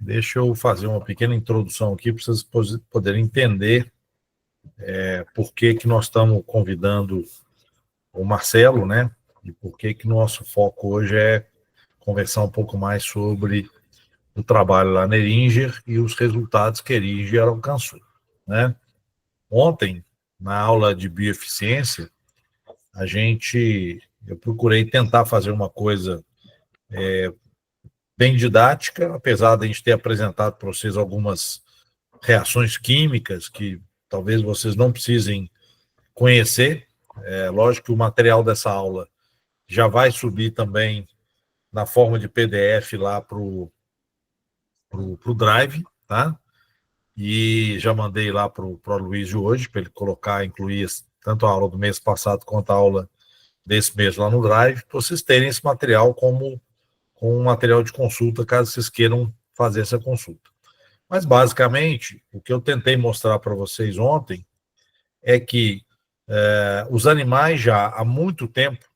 Deixa eu fazer uma pequena introdução aqui para vocês poderem entender por que nós estamos convidando o Marcelo, né? E por que nosso foco hoje é conversar um pouco mais sobre o trabalho lá na Eringer e os resultados que a Eringer alcançou, né? Ontem, na aula de bioeficiência, eu procurei tentar fazer uma coisa bem didática, apesar de a gente ter apresentado para vocês algumas reações químicas que talvez vocês não precisem conhecer. Lógico que o material dessa aula já vai subir também na forma de PDF lá para o Drive, tá? E já mandei lá para o Luiz de hoje, para ele colocar, incluir tanto a aula do mês passado quanto a aula desse mês lá no Drive, para vocês terem esse material como um material de consulta, caso vocês queiram fazer essa consulta. Mas, basicamente, o que eu tentei mostrar para vocês ontem é que os animais já há muito tempo,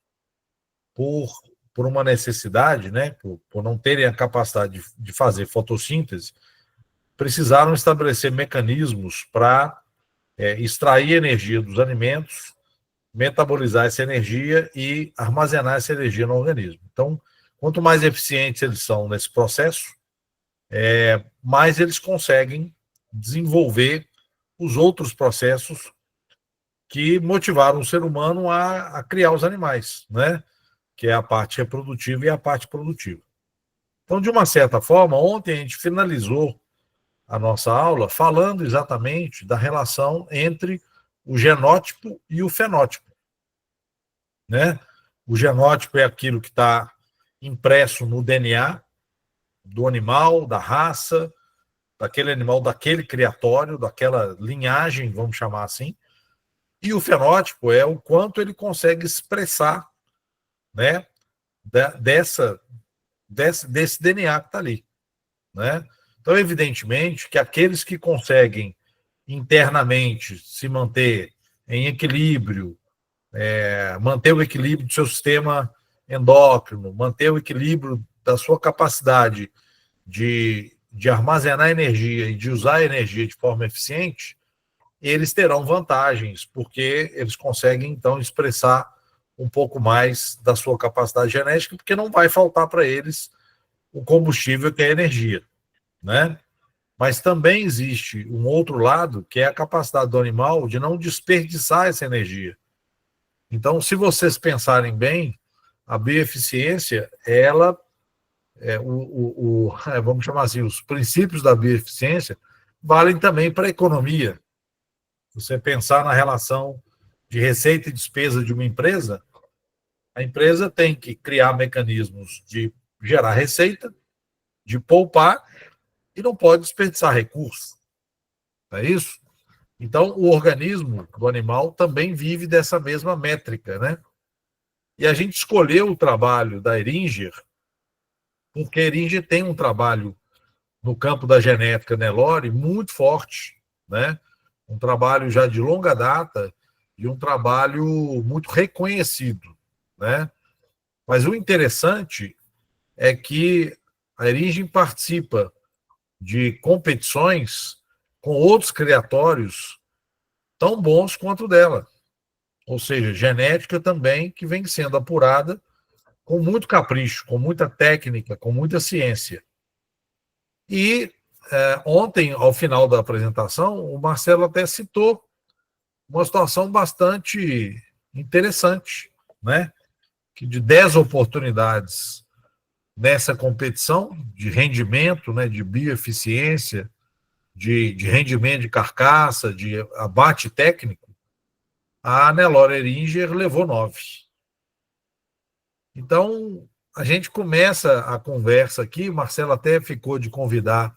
por uma necessidade, né, por não terem a capacidade de fazer fotossíntese, precisaram estabelecer mecanismos para extrair energia dos alimentos, metabolizar essa energia e armazenar essa energia no organismo. Então, quanto mais eficientes eles são nesse processo, mais eles conseguem desenvolver os outros processos que motivaram o ser humano a criar os animais, né? Que é a parte reprodutiva e a parte produtiva. Então, de uma certa forma, ontem a gente finalizou a nossa aula falando exatamente da relação entre o genótipo e o fenótipo, né? O genótipo é aquilo que está impresso no DNA do animal, da raça, daquele animal, daquele criatório, daquela linhagem, vamos chamar assim. E o fenótipo é o quanto ele consegue expressar, né, desse DNA que está ali, né? Então, evidentemente, que aqueles que conseguem internamente se manter em equilíbrio, manter o equilíbrio do seu sistema endócrino, manter o equilíbrio da sua capacidade de armazenar energia e de usar a energia de forma eficiente, eles terão vantagens, porque eles conseguem, então, expressar um pouco mais da sua capacidade genética, porque não vai faltar para eles o combustível que é a energia, né? Mas também existe um outro lado, que é a capacidade do animal de não desperdiçar essa energia. Então, se vocês pensarem bem, a bioeficiência, ela, vamos chamar assim, os princípios da bioeficiência valem também para a economia. Você pensar na relação de receita e despesa de uma empresa, a empresa tem que criar mecanismos de gerar receita, de poupar, e não pode desperdiçar recursos. Não é isso? Então, o organismo do animal também vive dessa mesma métrica, né? E a gente escolheu o trabalho da Eringer, porque a Eringer tem um trabalho no campo da genética Nelore muito forte, né? Um trabalho já de longa data e um trabalho muito reconhecido, né? Mas o interessante é que a Eringer participa de competições com outros criatórios tão bons quanto o dela. Ou seja, genética também que vem sendo apurada com muito capricho, com muita técnica, com muita ciência. E ontem, ao final da apresentação, o Marcelo até citou uma situação bastante interessante, né? Que de 10 oportunidades nessa competição de rendimento, né, de bioeficiência, de rendimento de carcaça, de abate técnico, a Nelore Eringer levou 9. Então, a gente começa a conversa aqui, o Marcelo até ficou de convidar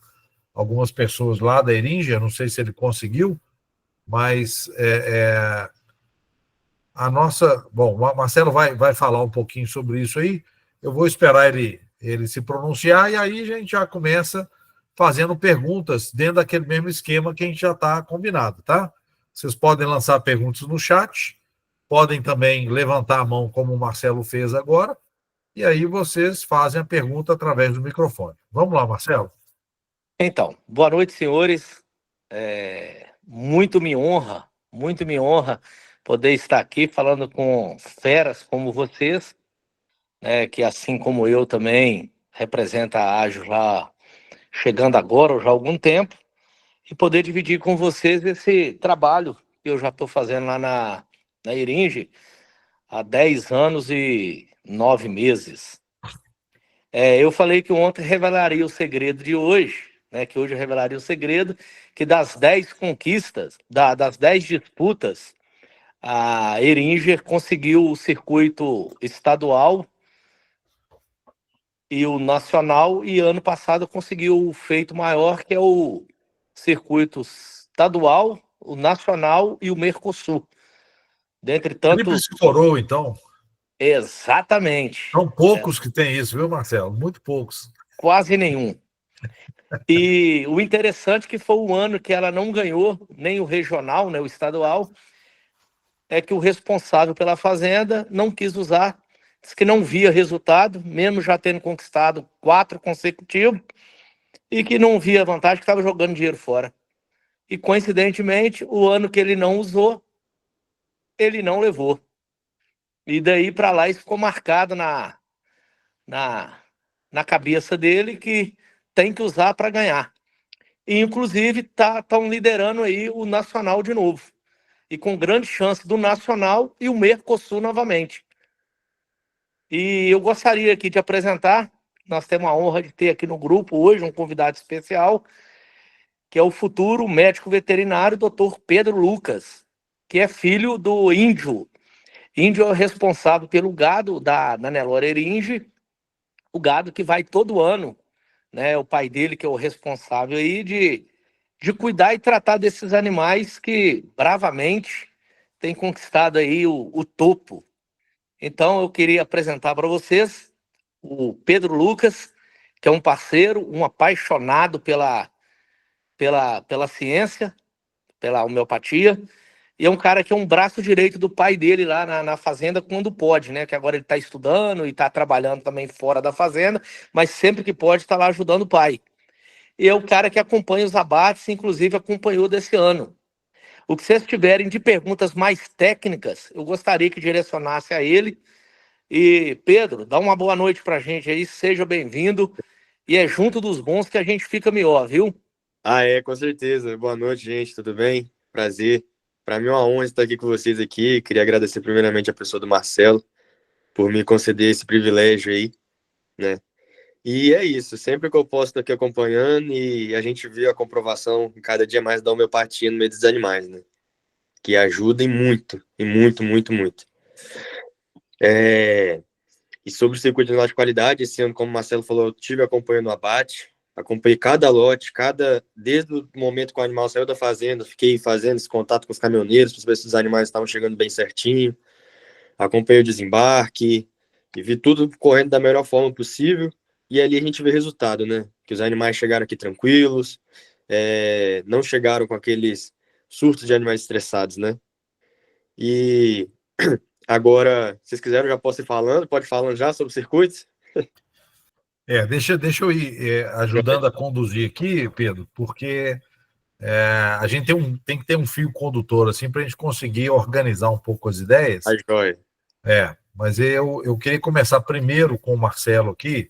algumas pessoas lá da Eringer, não sei se ele conseguiu, mas a nossa... Bom, o Marcelo vai falar um pouquinho sobre isso aí, eu vou esperar ele se pronunciar, e aí a gente já começa fazendo perguntas dentro daquele mesmo esquema que a gente já está combinado, tá? Vocês podem lançar perguntas no chat, podem também levantar a mão, como o Marcelo fez agora, e aí vocês fazem a pergunta através do microfone. Vamos lá, Marcelo. Então, boa noite, senhores. Muito me honra poder estar aqui falando com feras como vocês, né, que assim como eu também representa a Ágil já chegando agora, ou já há algum tempo, e poder dividir com vocês esse trabalho que eu já estou fazendo lá na Iringe há 10 anos e 9 meses. Eu falei que ontem revelaria o segredo de hoje, né, que hoje eu revelaria o segredo, que das 10 conquistas, das 10 disputas, a Eringer conseguiu o circuito estadual e o nacional, e ano passado conseguiu o feito maior, que é o circuito estadual, o nacional e o Mercosul. Dentre tantos, Tríplice coroa, então. exatamente, São poucos que têm isso, viu, Marcelo? Muito poucos. quase nenhum. E o interessante é que foi o ano que ela não ganhou nem o regional, né, o estadual, é que o responsável pela fazenda não quis usar, disse que não via resultado, mesmo já tendo conquistado 4 consecutivos, e que não via vantagem, que estava jogando dinheiro fora. E, coincidentemente, o ano que ele não usou, ele não levou. E daí para lá isso ficou marcado na, na cabeça dele, que tem que usar para ganhar. E, inclusive, estão liderando aí o Nacional de novo. E com grande chance do Nacional e o Mercosul novamente. E eu gostaria aqui de apresentar, nós temos a honra de ter aqui no grupo hoje um convidado especial, que é o futuro médico veterinário, Dr. Pedro Lucas, que é filho do Índio. Índio é o responsável pelo gado da Nelore Eringe, o gado que vai todo ano, né? O pai dele que é o responsável aí de cuidar e tratar desses animais que bravamente têm conquistado aí o topo. Então eu queria apresentar para vocês o Pedro Lucas, que é um parceiro, um apaixonado pela ciência, pela homeopatia, e é um cara que é um braço direito do pai dele lá na fazenda quando pode, né? Que agora ele está estudando e está trabalhando também fora da fazenda, mas sempre que pode está lá ajudando o pai. E é o cara que acompanha os abates, inclusive acompanhou desse ano. O que vocês tiverem de perguntas mais técnicas, eu gostaria que direcionasse a ele. E, Pedro, dá uma boa noite para a gente aí, seja bem-vindo. E é junto dos bons que a gente fica melhor, viu? Com certeza. Boa noite, gente, tudo bem? Prazer. Para mim é uma honra estar aqui com vocês aqui. Queria agradecer primeiramente a pessoa do Marcelo por me conceder esse privilégio aí, né? E é isso, sempre que eu posso estar aqui acompanhando e a gente vê a comprovação cada dia mais da homeopatia no meio dos animais, né? Que ajuda e muito, muito, muito. E sobre o circuito de qualidade, esse ano, como o Marcelo falou, eu estive acompanhando o abate, acompanhei cada lote, desde o momento que o animal saiu da fazenda, fiquei fazendo esse contato com os caminhoneiros para ver se os animais estavam chegando bem certinho, acompanhei o desembarque e vi tudo correndo da melhor forma possível, e ali a gente vê resultado, né? Que os animais chegaram aqui tranquilos, não chegaram com aqueles surtos de animais estressados, né? E agora, se vocês quiserem, eu já posso ir falando, pode ir falando já sobre circuitos? Deixa eu ir ajudando a conduzir aqui, Pedro, porque a gente tem que ter um fio condutor assim para a gente conseguir organizar um pouco as ideias. A joia. Mas eu queria começar primeiro com o Marcelo aqui,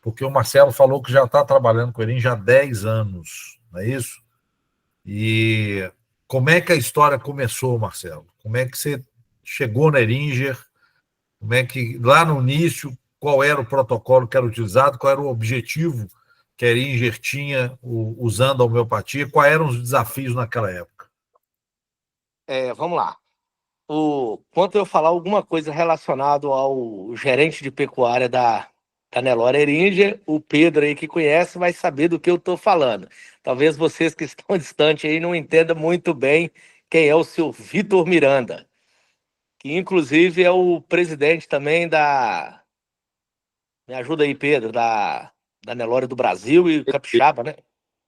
porque o Marcelo falou que já está trabalhando com ele já há 10 anos, não é isso? E como é que a história começou, Marcelo? Como é que você chegou na Eringer? Como é que, lá no início, qual era o protocolo que era utilizado? Qual era o objetivo que a Eringer tinha usando a homeopatia? Quais eram os desafios naquela época? Vamos lá. Quando eu falar alguma coisa relacionada ao gerente de pecuária da Nelore Eringer, o Pedro aí que conhece vai saber do que eu estou falando. Talvez vocês que estão distantes aí não entendam muito bem quem é o seu Vitor Miranda, que inclusive é o presidente também me ajuda aí, Pedro, da Nelore do Brasil e Capixaba, né?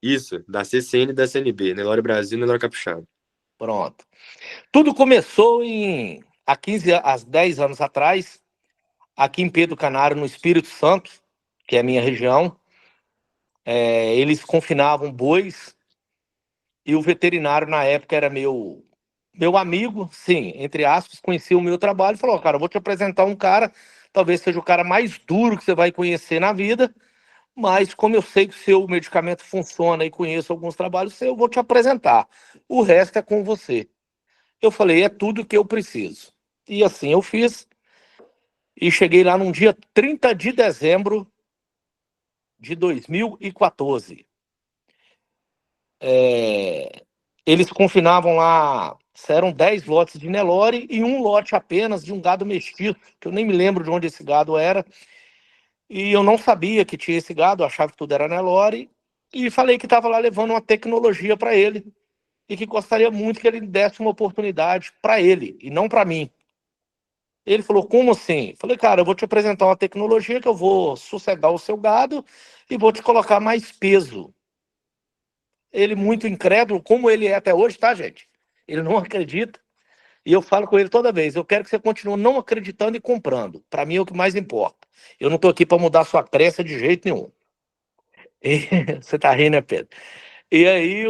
Isso, da CCN e da CNB, Nelore Brasil e Nelore Capixaba. Pronto. Tudo começou há 10 anos atrás, aqui em Pedro Canário, no Espírito Santo, que é a minha região. Eles confinavam bois e o veterinário na época era meu amigo, sim, entre aspas, conhecia o meu trabalho e falou: cara, eu vou te apresentar um cara, talvez seja o cara mais duro que você vai conhecer na vida, mas como eu sei que o seu medicamento funciona e conheço alguns trabalhos seus, eu vou te apresentar. O resto é com você. Eu falei: é tudo que eu preciso. E assim eu fiz. E cheguei lá num dia 30 de dezembro de 2014. Eles confinavam lá, eram 10 lotes de Nelore e um lote apenas de um gado mestiço, que eu nem me lembro de onde esse gado era. E eu não sabia que tinha esse gado, eu achava que tudo era Nelore. E falei que estava lá levando uma tecnologia para ele e que gostaria muito que ele desse uma oportunidade para ele e não para mim. Ele falou: como assim? Falei: cara, eu vou te apresentar uma tecnologia que eu vou sossegar o seu gado e vou te colocar mais peso. Ele, muito incrédulo, como ele é até hoje, tá, gente? Ele não acredita. E eu falo com ele toda vez: eu quero que você continue não acreditando e comprando. Para mim é o que mais importa. Eu não estou aqui para mudar sua crença de jeito nenhum. E... Você tá rindo, né, Pedro? E aí,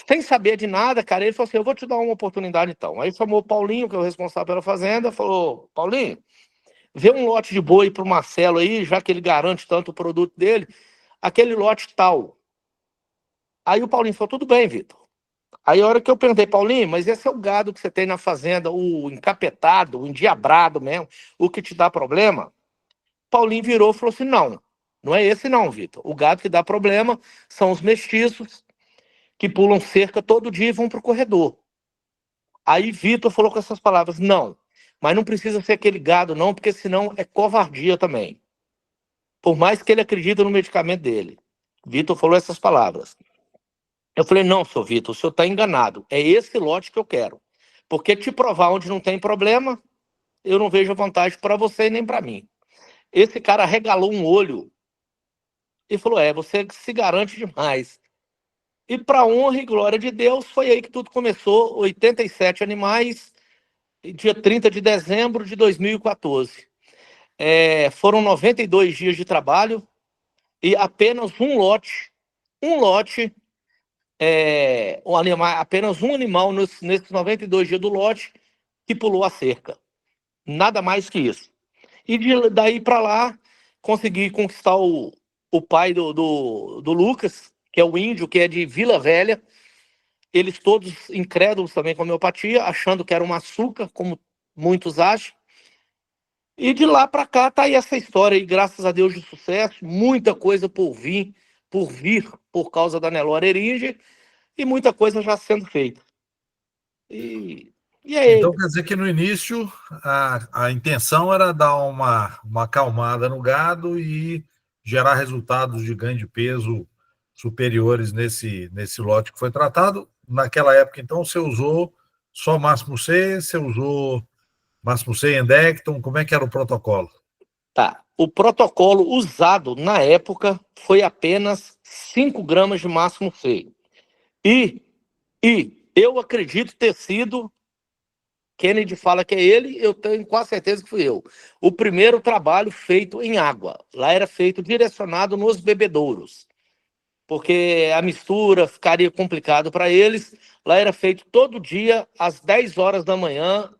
sem saber de nada, cara, ele falou assim: eu vou te dar uma oportunidade então. Aí chamou o Paulinho, que é o responsável pela fazenda, falou: Paulinho, vê um lote de boi para o Marcelo aí, já que ele garante tanto o produto dele, aquele lote tal. Aí o Paulinho falou: tudo bem, Vitor. Aí a hora que eu perguntei: Paulinho, mas esse é o gado que você tem na fazenda, o encapetado, o endiabrado mesmo, o que te dá problema? Paulinho virou e falou assim: não, não é esse não, Vitor. O gado que dá problema são os mestiços que pulam cerca todo dia e vão para o corredor. Aí Vitor falou com essas palavras: não, mas não precisa ser aquele gado não, porque senão é covardia também. Por mais que ele acredite no medicamento dele. Vitor falou essas palavras. Eu falei: não, senhor Vitor, o senhor está enganado. É esse lote que eu quero. Porque te provar onde não tem problema, eu não vejo vantagem para você nem para mim. Esse cara regalou um olho e falou: você se garante demais. E para honra e glória de Deus, foi aí que tudo começou. 87 animais, dia 30 de dezembro de 2014. Foram 92 dias de trabalho e apenas um lote, apenas um animal nesses 92 dias do lote que pulou a cerca. Nada mais que isso. E daí para lá, consegui conquistar o pai do Lucas, que é o índio, que é de Vila Velha. Eles todos incrédulos também com a homeopatia, achando que era uma açúcar, como muitos acham. E de lá para cá tá aí essa história aí, graças a Deus, de sucesso, muita coisa por vir por causa da Nelore Eringe e muita coisa já sendo feita. E aí? Então quer dizer que no início a intenção era dar uma acalmada no gado e gerar resultados de ganho de peso superiores nesse lote que foi tratado. Naquela época, então, você usou só Máximo C, você usou Máximo C e Endecton, como é que era o protocolo? Tá. O protocolo usado na época foi apenas 5 gramas de Máximo C. E eu acredito ter sido, Kennedy fala que é ele, eu tenho quase certeza que fui eu. O primeiro trabalho feito em água. Lá era feito direcionado nos bebedouros, porque a mistura ficaria complicado para eles. Lá era feito todo dia, às 10 horas da manhã,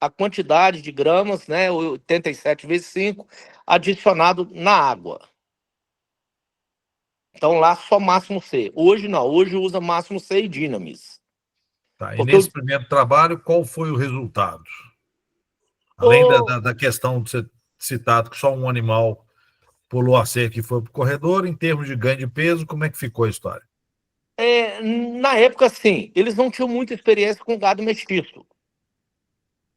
a quantidade de gramas, né, 87 vezes 5, adicionado na água. Então lá só Máximo C. Hoje não, hoje usa Máximo C e Dynamis. Tá, e Porque nesse primeiro trabalho, qual foi o resultado? Além da questão de ser citado que só um animal pulou a cerca e foi para o corredor, em termos de ganho de peso, como é que ficou a história? Na época, sim, eles não tinham muita experiência com gado mestiço.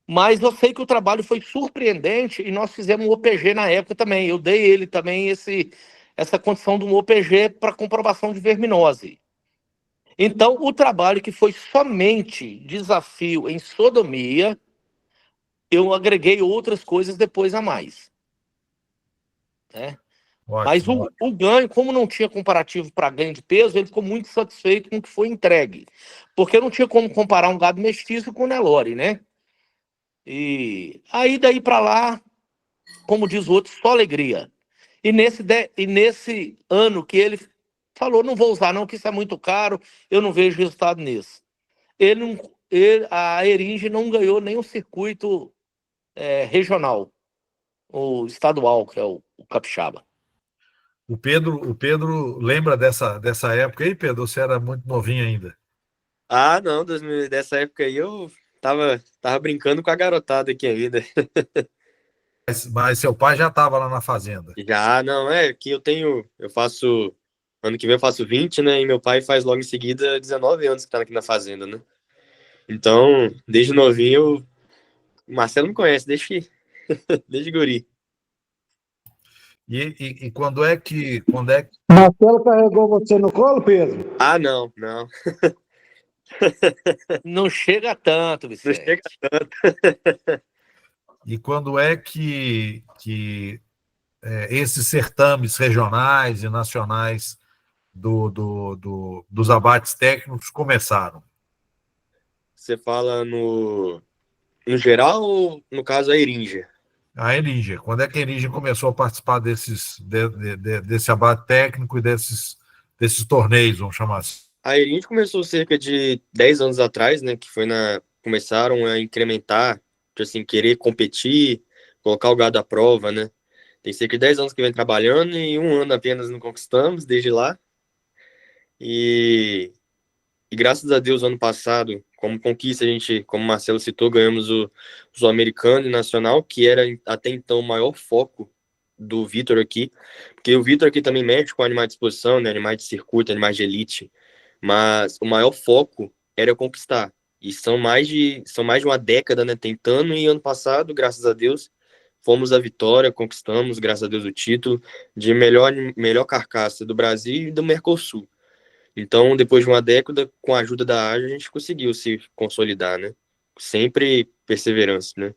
Mas eu sei que o trabalho foi surpreendente e nós fizemos um OPG na época também. Eu dei ele também essa condição de um OPG para comprovação de verminose. Então, o trabalho que foi somente desafio em sodomia, eu agreguei outras coisas depois a mais. Né? Mas Ótimo, ótimo. o ganho, como não tinha comparativo para ganho de peso, ele ficou muito satisfeito com o que foi entregue. Porque não tinha como comparar um gado mestiço com o Nelore, né? E aí, daí para lá, como diz o outro, só alegria. E nesse ano que ele falou, não vou usar não, que isso é muito caro, eu não vejo resultado nisso. A Eringe não ganhou nenhum circuito regional, o estadual, que é o Capixaba. O Pedro lembra dessa época aí, Pedro? Você era muito novinho ainda. Ah, não, dessa época aí eu tava brincando com a garotada aqui ainda. Mas seu pai já estava lá na fazenda. Já, não, que ano que vem eu faço 20, né, e meu pai faz logo em seguida 19 anos que tá aqui na fazenda, né. Então, desde novinho, o Marcelo me conhece, desde guri. E quando é que Marcelo carregou você no colo, Pedro? Ah, não, não, Não chega tanto, não Vicente. chega tanto. e quando é que esses certames regionais e nacionais dos abates técnicos começaram? Você fala no geral ou no caso a Erinja? A Eringe, quando é que a Eringe começou a participar desse abate técnico e desses torneios, vamos chamar assim? A Erinja começou cerca de 10 anos atrás, né, que começaram a incrementar, tipo assim, querer competir, colocar o gado à prova, né. Tem cerca de 10 anos que vem trabalhando e um ano apenas não conquistamos desde lá. E, e graças a Deus, ano passado, como conquista, a gente, como o Marcelo citou, ganhamos o Sul-Americano e Nacional, que era até então o maior foco do Vitor aqui, porque o Vitor aqui também mexe com animais de exposição, né, animais de circuito, animais de elite, mas o maior foco era conquistar. E são mais de uma década, né, tentando, e ano passado, graças a Deus, fomos à vitória, conquistamos, graças a Deus, o título de melhor carcaça do Brasil e do Mercosul. Então, depois de uma década, com a ajuda da AGE, a gente conseguiu se consolidar, né? Sempre perseverança, né?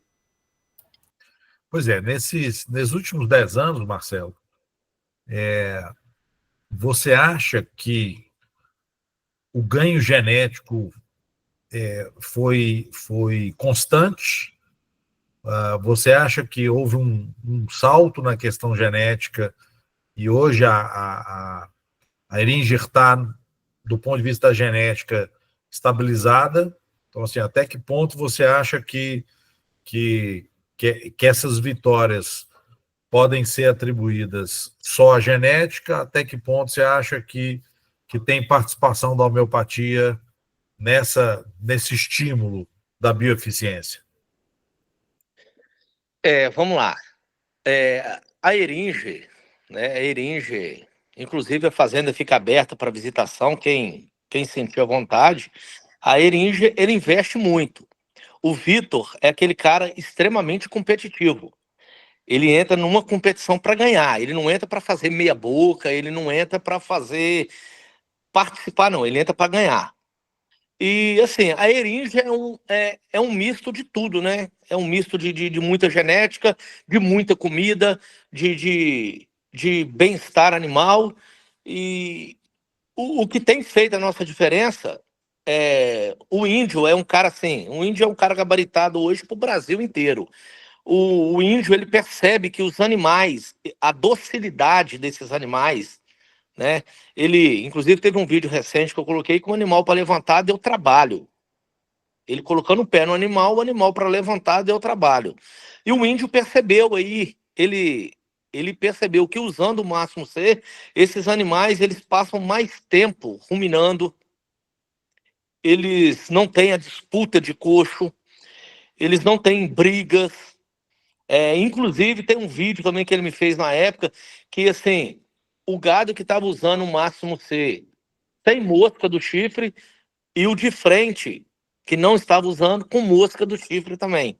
Pois é, nesses últimos 10 anos, Marcelo, você acha que o ganho genético foi constante? Você acha que houve um salto na questão genética e hoje a Eringer está, do ponto de vista da genética, estabilizada? Então, assim, até que ponto você acha que essas vitórias podem ser atribuídas só à genética? Até que ponto você acha que tem participação da homeopatia nesse estímulo da bioeficiência? Vamos lá. A Eringe, né? A Eringe, inclusive a fazenda fica aberta para visitação, quem sentir a vontade. A Eringe, ele investe muito. O Vitor é aquele cara extremamente competitivo. Ele entra numa competição para ganhar. Ele não entra para fazer meia boca, ele não entra para participar, não. Ele entra para ganhar. E, assim, a Eringe é um misto de tudo, né? É um misto de muita genética, de muita comida, de bem-estar animal. E o que tem feito a nossa diferença o índio é um cara assim, o índio é um cara gabaritado hoje para o Brasil inteiro. O índio, ele percebe que os animais, a docilidade desses animais, né? Ele, inclusive, teve um vídeo recente que eu coloquei que um animal para levantar deu trabalho. Ele colocando o pé no animal, o animal para levantar deu trabalho. E o índio percebeu aí, ele percebeu que usando o máximo C, esses animais eles passam mais tempo ruminando, eles não têm a disputa de coxo, eles não têm brigas. Inclusive, tem um vídeo também que ele me fez na época que, assim, o gado que estava usando o máximo C sem mosca do chifre e o de frente, que não estava usando, com mosca do chifre também.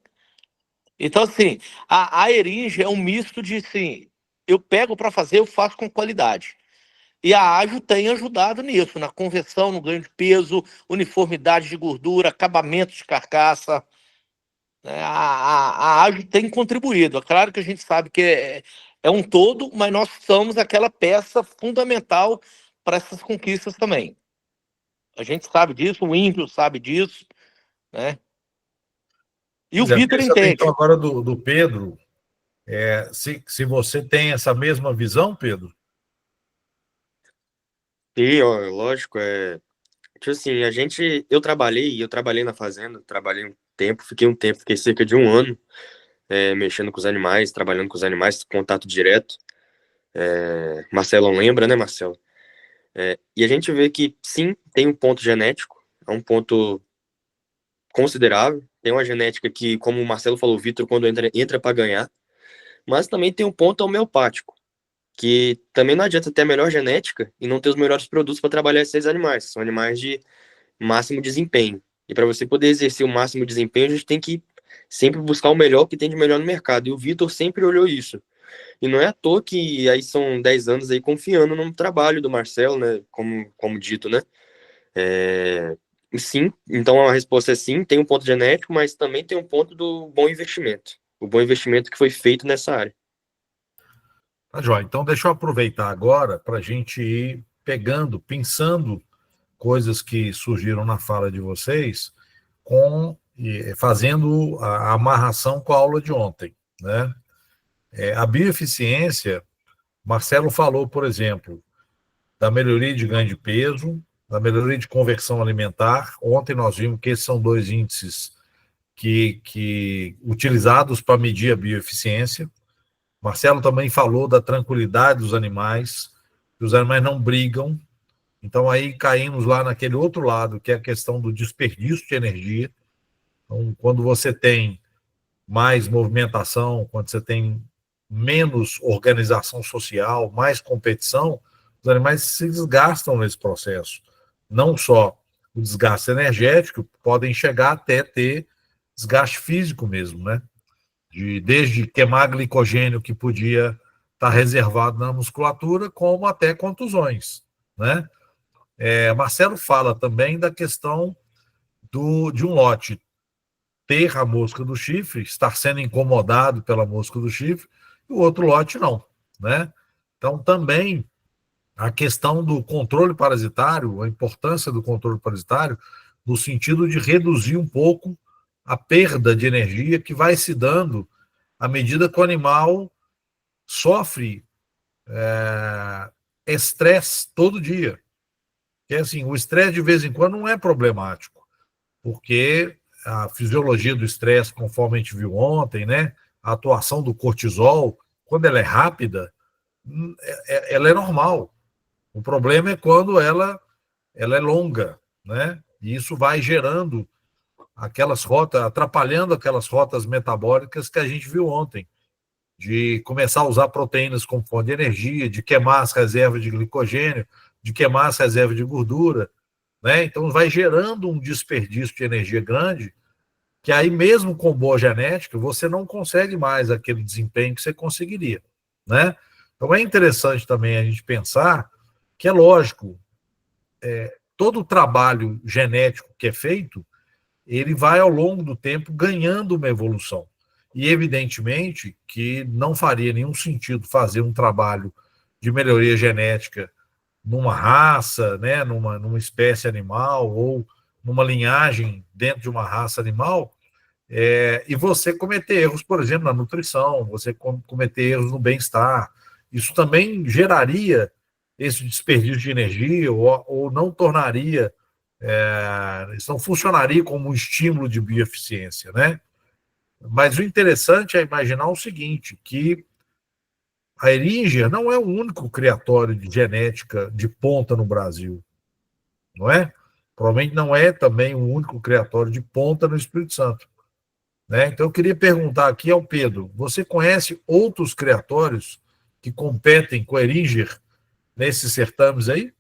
Então, assim, a Eringe é um misto de, assim, eu pego para fazer, eu faço com qualidade. E a Ágil tem ajudado nisso, na conversão, no ganho de peso, uniformidade de gordura, acabamento de carcaça. Né? A Ágil tem contribuído. É claro que a gente sabe que é um todo, mas nós somos aquela peça fundamental para essas conquistas também. A gente sabe disso, o Índio sabe disso, né? E o Pois é, Vitor queria saber então entende. agora do Pedro. Se você tem essa mesma visão, Pedro? Sim, ó, lógico, tipo assim, eu trabalhei na fazenda, trabalhei um tempo, fiquei cerca de um ano, mexendo com os animais, trabalhando com os animais, contato direto. Marcelo lembra, né, Marcelo? E a gente vê que, sim, tem um ponto genético, é um ponto considerável, tem uma genética que, como o Marcelo falou, o Vitor, quando entra para ganhar, mas também tem um ponto homeopático, que também não adianta ter a melhor genética e não ter os melhores produtos para trabalhar esses animais, são animais de máximo desempenho. E para você poder exercer o máximo desempenho, a gente tem que sempre buscar o melhor que tem de melhor no mercado. E o Vitor sempre olhou isso. E não é à toa que aí são 10 anos aí confiando no trabalho do Marcelo, né? Como dito, né? Sim, então a resposta é sim, tem um ponto genético, mas também tem um ponto do bom investimento. O bom investimento que foi feito nessa área. Tá, joia. Então, deixa eu aproveitar agora para a gente ir pegando, pensando coisas que surgiram na fala de vocês, fazendo a amarração com a aula de ontem, né? A bioeficiência, Marcelo falou, por exemplo, da melhoria de ganho de peso, da melhoria de conversão alimentar. Ontem nós vimos que esses são dois índices que utilizados para medir a bioeficiência. Marcelo também falou da tranquilidade dos animais, que os animais não brigam. Então aí caímos lá naquele outro lado, que é a questão do desperdício de energia. Então, quando você tem mais movimentação, quando você tem menos organização social, mais competição, os animais se desgastam nesse processo. Não só o desgaste energético, podem chegar até ter desgaste físico mesmo, né? Desde queimar glicogênio que podia estar reservado na musculatura, como até contusões, né? Marcelo fala também da questão de um lote ter a mosca do chifre, estar sendo incomodado pela mosca do chifre, e o outro lote não, né? Então, também a questão do controle parasitário, a importância do controle parasitário, no sentido de reduzir um pouco a perda de energia que vai se dando à medida que o animal sofre estresse todo dia. Que assim, o estresse de vez em quando não é problemático, porque a fisiologia do estresse, conforme a gente viu ontem, né, a atuação do cortisol, quando ela é rápida, ela é normal. O problema é quando ela é longa, né? E isso vai gerando aquelas rotas, atrapalhando aquelas rotas metabólicas que a gente viu ontem, de começar a usar proteínas como fonte de energia, de queimar as reservas de glicogênio, de queimar as reservas de gordura, né? Então vai gerando um desperdício de energia grande, que aí mesmo com boa genética, você não consegue mais aquele desempenho que você conseguiria, né? Então é interessante também a gente pensar que é lógico, todo o trabalho genético que é feito, ele vai ao longo do tempo ganhando uma evolução. E evidentemente que não faria nenhum sentido fazer um trabalho de melhoria genética numa raça, né, numa espécie animal ou numa linhagem dentro de uma raça animal, e você cometer erros, por exemplo, na nutrição, você cometer erros no bem-estar. Isso também geraria esse desperdício de energia ou não tornaria, isso não funcionaria como um estímulo de bioeficiência, né? Mas o interessante é imaginar o seguinte, que a Eringer não é o único criatório de genética de ponta no Brasil, não é? Provavelmente não é também o único criatório de ponta no Espírito Santo, né? Então eu queria perguntar aqui ao Pedro, você conhece outros criatórios que competem com a Eringer nesses certames aí?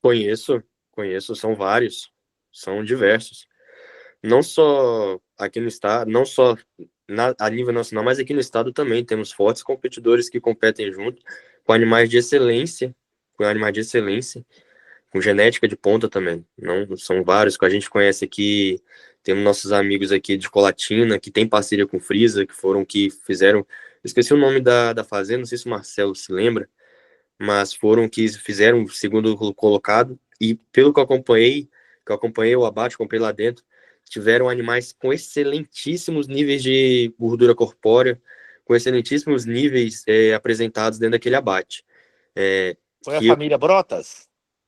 Conheço, são vários, são diversos. Não só aqui no estado, não só a nível nacional, mas aqui no estado também temos fortes competidores que competem junto com animais de excelência, com genética de ponta também. Não são vários que a gente conhece aqui. Temos nossos amigos aqui de Colatina, que tem parceria com Frisa, que fizeram. Esqueci o nome da fazenda, não sei se o Marcelo se lembra, mas foram que fizeram o segundo colocado. E pelo que eu acompanhei o abate, comprei lá dentro, tiveram animais com excelentíssimos níveis de gordura corpórea, com excelentíssimos níveis apresentados dentro daquele abate. Foi a família Brotas?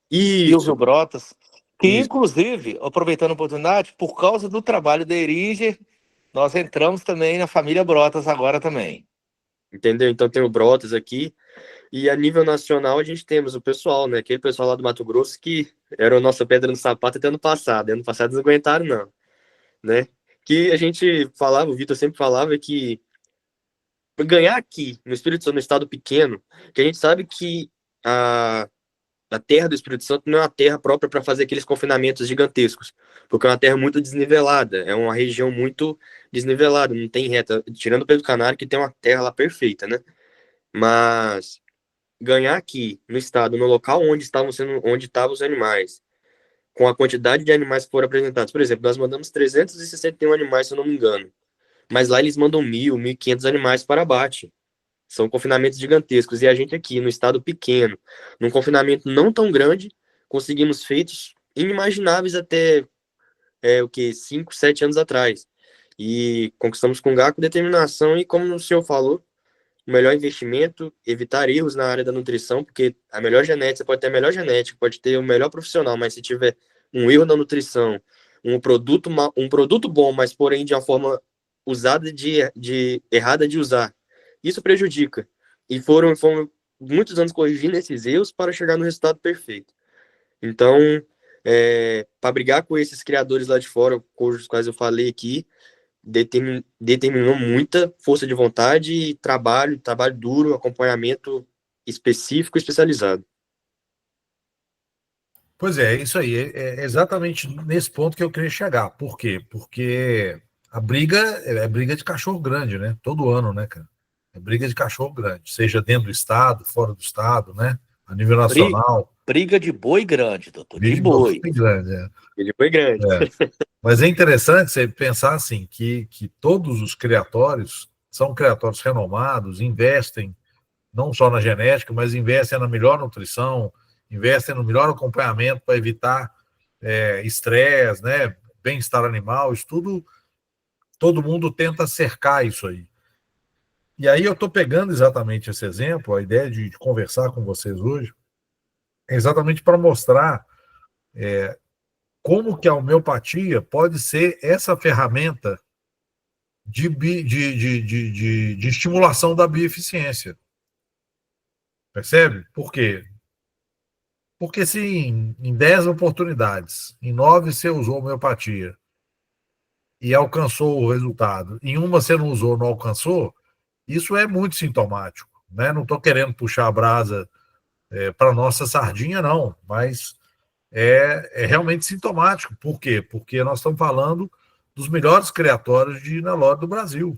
Isso, Silvio Brotas, que isso. inclusive, aproveitando a oportunidade, por causa do trabalho da Eringer, nós entramos também na família Brotas agora também. Entendeu? Então tem o Brotas aqui, e a nível nacional a gente temos o pessoal, né? Aquele pessoal lá do Mato Grosso que era a nossa pedra no sapato até ano passado. Ano passado eles não aguentaram, não, né? Que a gente falava, o Vitor sempre falava que ganhar aqui no Espírito Santo, no estado pequeno, que a gente sabe que a terra do Espírito Santo não é uma terra própria para fazer aqueles confinamentos gigantescos, porque é uma terra muito desnivelada, é uma região muito desnivelada, não tem reta, tirando o Pedro Canário, que tem uma terra lá perfeita, né? Mas ganhar aqui no estado, no local onde estavam os animais, com a quantidade de animais que foram apresentados. Por exemplo, nós mandamos 361 animais, se eu não me engano, mas lá eles mandam 1.000, 1.500 animais para abate. São confinamentos gigantescos. E a gente aqui, no estado pequeno, num confinamento não tão grande, conseguimos feitos inimagináveis até, 5, 7 anos atrás. E conquistamos com garra, com determinação e, como o senhor falou, o melhor investimento, evitar erros na área da nutrição, porque a melhor genética, você pode ter a melhor genética, pode ter o melhor profissional, mas se tiver um erro na nutrição, um produto bom, mas porém de uma forma usada errada de usar, isso prejudica. E foram muitos anos corrigindo esses erros para chegar no resultado perfeito. Então, para brigar com esses criadores lá de fora, cujos quais eu falei aqui, determinou muita força de vontade e trabalho duro, acompanhamento específico e especializado. Pois é, isso aí. É exatamente nesse ponto que eu queria chegar. Por quê? Porque a briga é briga de cachorro grande, né? Todo ano, né, cara? É briga de cachorro grande, seja dentro do estado, fora do estado, né? A nível nacional. Briga de boi grande, doutor, de Briga de boi. grande, é. Ele foi grande. Mas é interessante você pensar assim, que todos os criatórios são criatórios renomados, investem não só na genética, mas investem na melhor nutrição, investem no melhor acompanhamento para evitar estresse, né? Bem-estar animal, isso tudo, todo mundo tenta cercar isso aí. E aí eu estou pegando exatamente esse exemplo, a ideia de conversar com vocês hoje, é exatamente para mostrar como que a homeopatia pode ser essa ferramenta de estimulação da bioeficiência. Percebe? Por quê? Porque se em 10 oportunidades, em 9 você usou homeopatia e alcançou o resultado, em uma você não usou, não alcançou, isso é muito sintomático. Né? Não estou querendo puxar a brasa para nossa sardinha, não, mas é realmente sintomático. Por quê? Porque nós estamos falando dos melhores criatórios de Nelore do Brasil.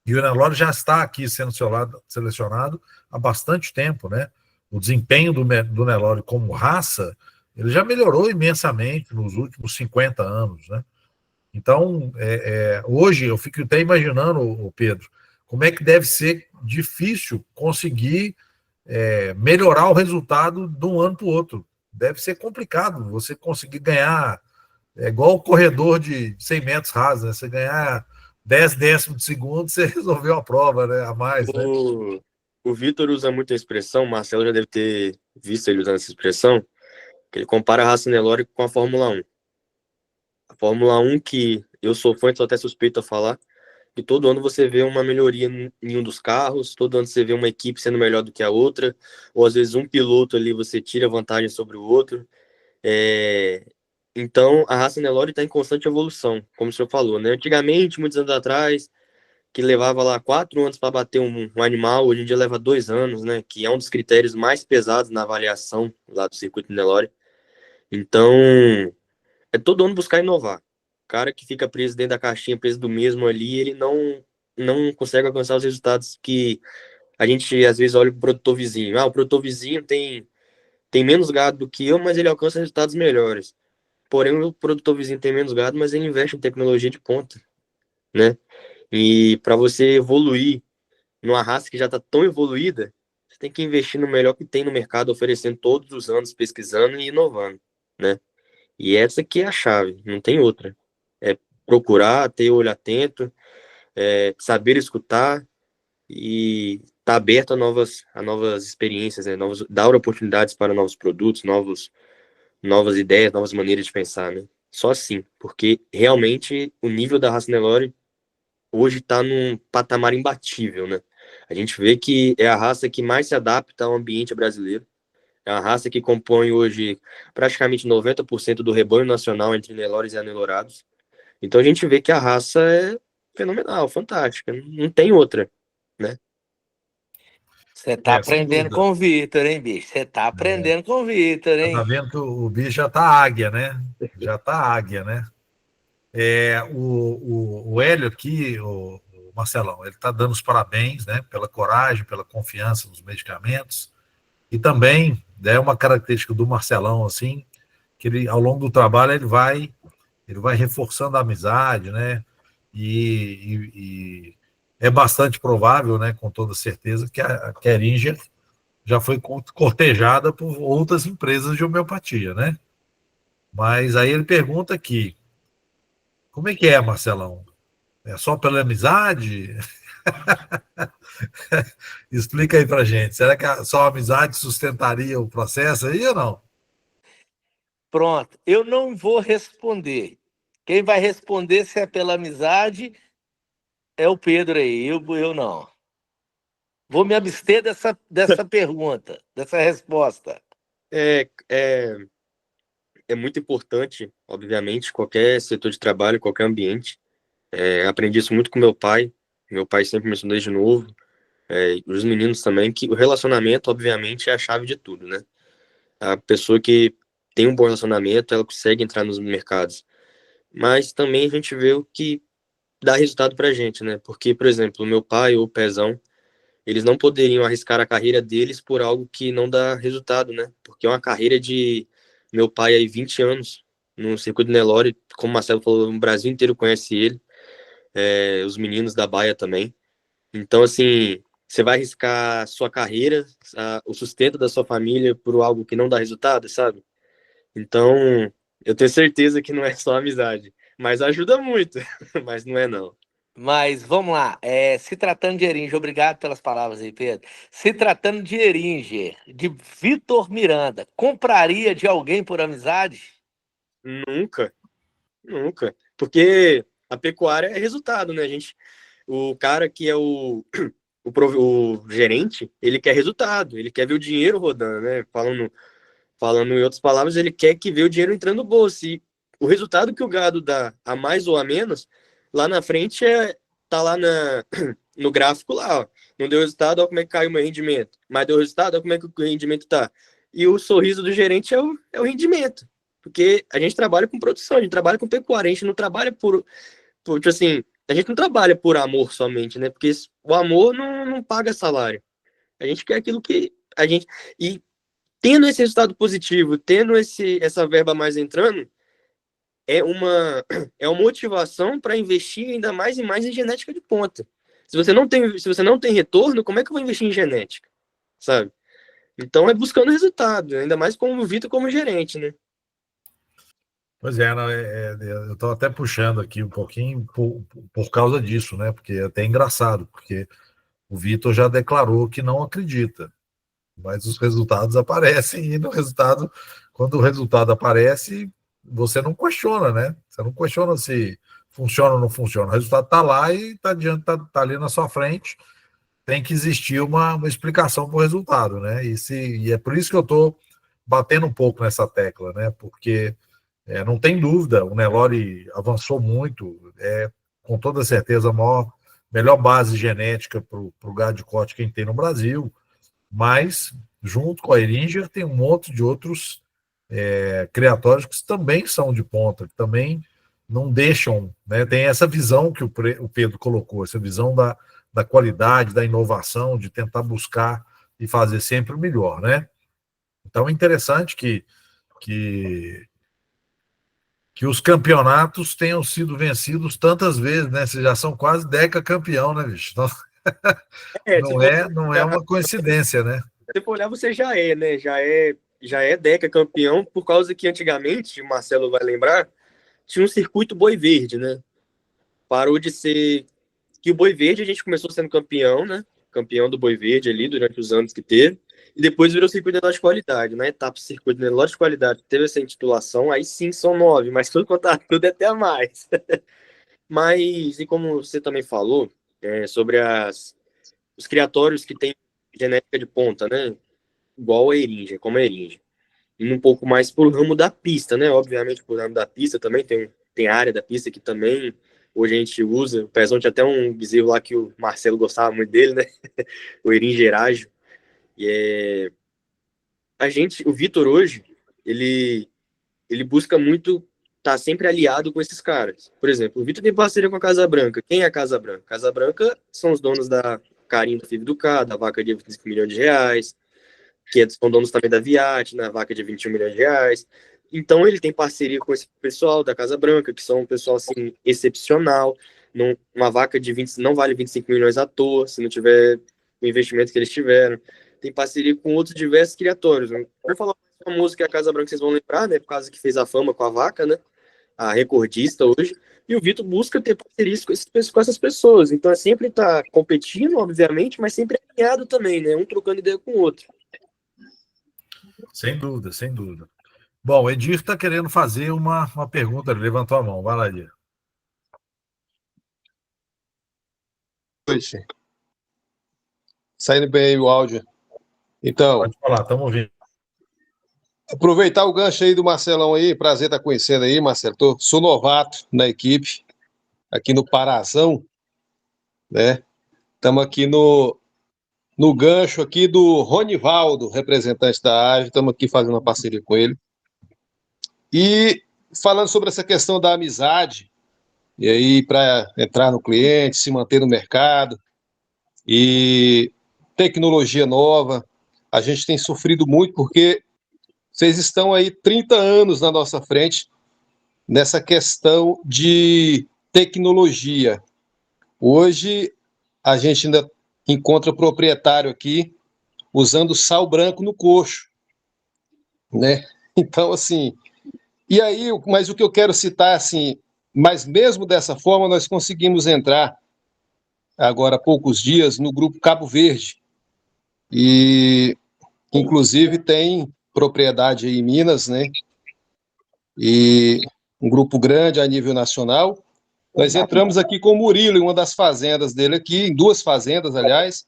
E o Nelore já está aqui sendo selecionado há bastante tempo, né? O desempenho do Nelore como raça, ele já melhorou imensamente nos últimos 50 anos, né? Então, hoje eu fico até imaginando, Pedro, como é que deve ser difícil conseguir melhorar o resultado de um ano para o outro. Deve ser complicado você conseguir ganhar, igual o corredor de 100 metros rasos, né? Você ganhar 10 décimos de segundo, você resolveu a prova, né? A mais, né? O Vitor usa muito a expressão, o Marcelo já deve ter visto ele usando essa expressão, que ele compara a raça Nelore com a Fórmula 1. A Fórmula 1, que eu sou fã, sou até suspeito a falar, que todo ano você vê uma melhoria em um dos carros, todo ano você vê uma equipe sendo melhor do que a outra, ou às vezes um piloto ali você tira vantagem sobre o outro. Então, a raça Nelore está em constante evolução, como o senhor falou, né? Antigamente, muitos anos atrás, que levava lá 4 anos para bater um animal, hoje em dia leva 2 anos, né? Que é um dos critérios mais pesados na avaliação lá do circuito Nelore. Então, é todo ano buscar inovar. O cara que fica preso dentro da caixinha, preso do mesmo ali, ele não consegue alcançar os resultados que a gente às vezes olha para o produtor vizinho. O produtor vizinho tem menos gado do que eu, mas ele alcança resultados melhores. Porém, o produtor vizinho tem menos gado, mas ele investe em tecnologia de ponta, né? E para você evoluir numa raça que já está tão evoluída, você tem que investir no melhor que tem no mercado, oferecendo todos os anos, pesquisando e inovando, né? E essa aqui é a chave, não tem outra. É procurar, ter olho atento, saber escutar e está aberto a novas experiências, né? Dar oportunidades para novos produtos, novas ideias, novas maneiras de pensar, né? Só assim, porque realmente o nível da raça Nelore hoje está num patamar imbatível, né? A gente vê que é a raça que mais se adapta ao ambiente brasileiro, é a raça que compõe hoje praticamente 90% do rebanho nacional entre Nelores e anelorados. Então a gente vê que a raça é fenomenal, fantástica, não tem outra, né? Você tá Sem aprendendo dúvida. com o Vitor, hein, bicho? Você tá aprendendo com o Vitor, Tá hein? vendo que o bicho já tá águia, né? Já tá águia, né? O Hélio aqui, o Marcelão, ele está dando os parabéns, né, pela coragem, pela confiança nos medicamentos, e também é uma característica do Marcelão, assim, que ele, ao longo do trabalho, ele vai reforçando a amizade, né, e é bastante provável, né, com toda certeza, que a Keringer já foi cortejada por outras empresas de homeopatia, né? Mas aí ele pergunta aqui, como é que é, Marcelão? É só pela amizade? Explica aí pra gente. Será que só a amizade sustentaria o processo aí ou não? Pronto. Eu não vou responder. Quem vai responder se é pela amizade é o Pedro aí. Eu não. Vou me abster dessa pergunta, dessa resposta. É, é, é muito importante, obviamente, qualquer setor de trabalho, qualquer ambiente. Aprendi isso muito com meu pai. Meu pai sempre me ensinou desde novo. Os meninos também, que o relacionamento, obviamente, é a chave de tudo, né? A pessoa que tem um bom relacionamento, ela consegue entrar nos mercados. Mas também a gente vê o que dá resultado pra gente, né? Porque, por exemplo, o meu pai ou o Pezão, eles não poderiam arriscar a carreira deles por algo que não dá resultado, né? Porque é uma carreira de meu pai aí 20 anos no circuito Nelore, como o Marcelo falou, o Brasil inteiro conhece ele, os meninos da Baia também. Então, assim, você vai arriscar sua carreira, o sustento da sua família por algo que não dá resultado, sabe? Então, eu tenho certeza que não é só amizade, mas ajuda muito, mas não é não. Mas vamos lá. Se tratando de Eringer, obrigado pelas palavras aí, Pedro. Se tratando de Eringer, de Vitor Miranda, compraria de alguém por amizade? Nunca, nunca, porque a pecuária é resultado, né, gente? O cara que é o gerente, ele quer resultado, ele quer ver o dinheiro rodando, né? Falando em outras palavras, ele quer que vê o dinheiro entrando no bolso. E o resultado que o gado dá, a mais ou a menos, lá na frente tá lá no gráfico lá, ó. Não deu resultado, olha como é que caiu o meu rendimento. Mas deu resultado, olha como é que o rendimento tá. E o sorriso do gerente é o rendimento. Porque a gente trabalha com produção, a gente trabalha com pecuária, a gente não trabalha tipo assim, a gente não trabalha por amor somente, né? Porque o amor não paga salário. A gente quer aquilo que a gente. E tendo esse resultado positivo, tendo essa verba mais entrando, é uma motivação para investir ainda mais e mais em genética de ponta. Se você não tem retorno, como é que eu vou investir em genética? Sabe? Então é buscando resultado, ainda mais como o Vitor como gerente, né? Pois é, não, eu estou até puxando aqui um pouquinho por causa disso, né? Porque é até engraçado, porque o Vitor já declarou que não acredita, mas os resultados aparecem e no resultado, quando o resultado aparece, você não questiona, né? Você não questiona se funciona ou não funciona. O resultado está lá e está diante, tá ali na sua frente. Tem que existir uma explicação para o resultado, né? E é por isso que eu estou batendo um pouco nessa tecla, né? Porque não tem dúvida, o Nelore avançou muito, com toda certeza a melhor base genética para o gado de corte que a gente tem no Brasil, mas junto com a Eringer tem um monte de outros criatórios que também são de ponta, que também não deixam, né? Tem essa visão que o Pedro colocou, essa visão da qualidade, da inovação, de tentar buscar e fazer sempre o melhor, né? Então é interessante que, que os campeonatos tenham sido vencidos tantas vezes, né? Vocês já são quase decacampeão, né, bicho? Então, Se não é uma coincidência, né? você for olhar, você já é, né? Já é Deca campeão, por causa que antigamente, o Marcelo vai lembrar, tinha um circuito Boi Verde, né? Parou de ser. Que o Boi Verde a gente começou sendo campeão, né? campeão do Boi Verde ali durante os anos que teve, e depois virou circuito de lote de qualidade. Na etapa circuito de lote de qualidade, teve essa intitulação, aí sim são 9, mas tudo contar tudo é até mais. Mas, e como você também falou, sobre os criatórios que tem genética de ponta, né? Igual a Eringia, como a Eringia. Indo um pouco mais pro ramo da pista, né? Obviamente, pro ramo da pista também tem área da pista que também hoje a gente usa. O Pezão tinha até um bezerro lá que o Marcelo gostava muito dele, né? O Eringia Erágio. E o Vitor hoje, ele busca muito estar sempre aliado com esses caras. Por exemplo, o Vitor tem parceria com a Casa Branca. Quem é a Casa Branca? Casa Branca são os donos da Carinho do Filho do K, da vaca de 25 milhões de reais, que são donos também da Viat, na vaca de 21 milhões de reais. Então ele tem parceria com esse pessoal da Casa Branca, que são um pessoal assim excepcional. Uma vaca de 20 não vale 25 milhões à toa, se não tiver o investimento que eles tiveram. Tem parceria com outros diversos criatórios. Vou falar uma famoso que é a Casa Branca, vocês vão lembrar, né? Por causa que fez a fama com a vaca, né? A recordista hoje. E o Vitor busca ter parcerias com essas pessoas. Então é sempre estar competindo, obviamente, mas sempre alinhado também, né? Um trocando ideia com o outro. Sem dúvida, sem dúvida. Bom, o Edir está querendo fazer uma pergunta, ele levantou a mão. Vai lá, Edir. Noite. Saindo bem aí o áudio. Então, Pode falar, estamos ouvindo. aproveitar o gancho aí do Marcelão aí, prazer estar conhecendo aí, Marcelo. Sou novato na equipe, aqui no Parazão, né? Estamos aqui no gancho aqui do Ronivaldo, representante da AGE, estamos aqui fazendo uma parceria com ele. E falando sobre essa questão da amizade, e aí para entrar no cliente, se manter no mercado, e tecnologia nova, a gente tem sofrido muito porque vocês estão aí 30 anos na nossa frente nessa questão de tecnologia. Hoje, a gente ainda encontra proprietário aqui usando sal branco no coxo, né? Então, assim, e aí, mas o que eu quero citar, assim, mas mesmo dessa forma, nós conseguimos entrar, agora há poucos dias, no grupo Cabo Verde, e inclusive tem propriedade aí em Minas, né? E um grupo grande a nível nacional. Nós entramos aqui com o Murilo em uma das fazendas dele aqui, em 2 fazendas, aliás,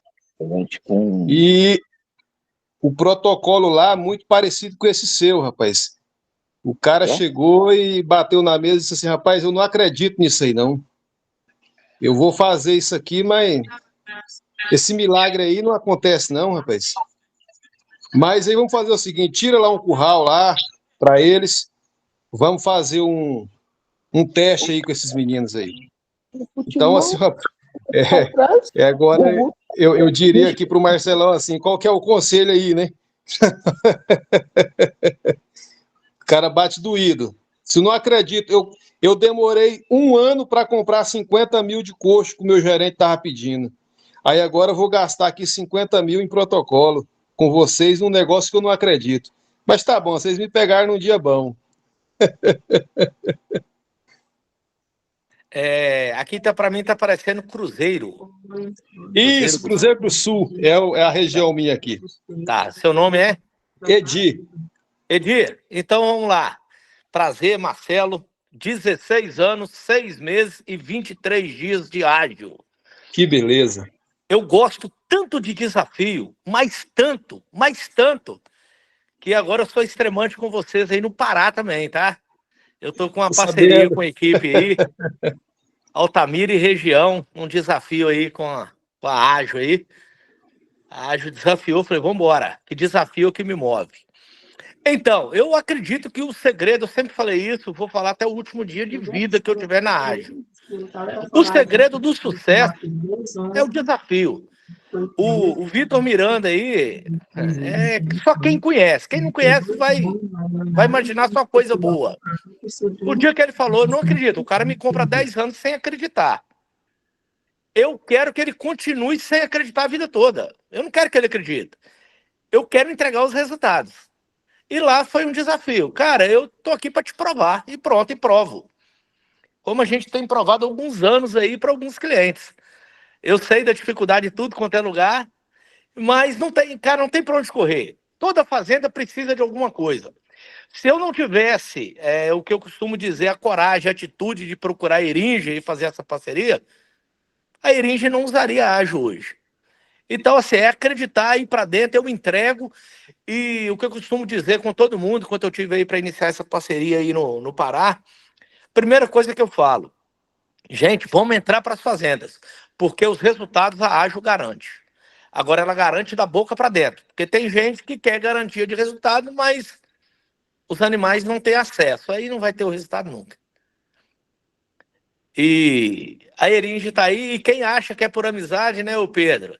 e o protocolo lá muito parecido com esse seu, rapaz. O cara chegou e bateu na mesa e disse assim, rapaz, eu não acredito nisso aí, não. Eu vou fazer isso aqui, mas esse milagre aí não acontece, não, rapaz. Mas aí vamos fazer o seguinte, tira lá um curral lá para eles, vamos fazer um teste aí com esses meninos aí. Então, assim, agora eu diria aqui para o Marcelão assim, qual que é o conselho aí, né? O cara bate doído. Se não acredito, eu demorei 1 ano para comprar 50 mil de coxo que o meu gerente estava pedindo. Aí agora eu vou gastar aqui 50 mil em protocolo com vocês num negócio que eu não acredito. Mas tá bom, vocês me pegaram num dia bom. Aqui para mim tá parecendo Cruzeiro. Isso, Cruzeiro do Sul, é a região minha aqui. Tá, seu nome é? Edir. Edir, então vamos lá. Prazer, Marcelo. 16 anos, 6 meses e 23 dias de ágil. Que beleza. Eu gosto tanto de desafio, mas tanto, que agora eu sou extremante com vocês aí no Pará também, tá? Eu tô com uma parceria com a equipe aí, Altamira e região, um desafio aí com a Ágil aí. A Ágil desafiou, falei, vamos embora, que desafio que me move. Então, eu acredito que o segredo, eu sempre falei isso, vou falar até o último dia de vida que eu tiver na Ágil. O segredo do sucesso é o desafio. O Vitor Miranda aí, só quem conhece. Quem não conhece vai imaginar só coisa boa. O dia que ele falou, não acredito, o cara me compra 10 anos sem acreditar. Eu quero que ele continue sem acreditar a vida toda. Eu não quero que ele acredite. Eu quero entregar os resultados. E lá foi um desafio. Cara, eu tô aqui para te provar. E pronto, e provo. Como a gente tem provado há alguns anos aí para alguns clientes. Eu sei da dificuldade de tudo quanto é lugar, mas não tem, cara, não tem para onde correr. Toda fazenda precisa de alguma coisa. Se eu não tivesse o que eu costumo dizer, a coragem, a atitude de procurar a Eringe e fazer essa parceria, a Eringe não usaria a Ágil hoje. Então, assim, é acreditar, ir para dentro, eu me entrego. E o que eu costumo dizer com todo mundo, quando eu tive aí para iniciar essa parceria aí no Pará, primeira coisa que eu falo, gente, vamos entrar para as fazendas, porque os resultados a Ágil garante. Agora, ela garante da boca para dentro, porque tem gente que quer garantia de resultado, mas os animais não têm acesso, aí não vai ter o resultado nunca. E a Eringe está aí, e quem acha que é por amizade, né, ô Pedro?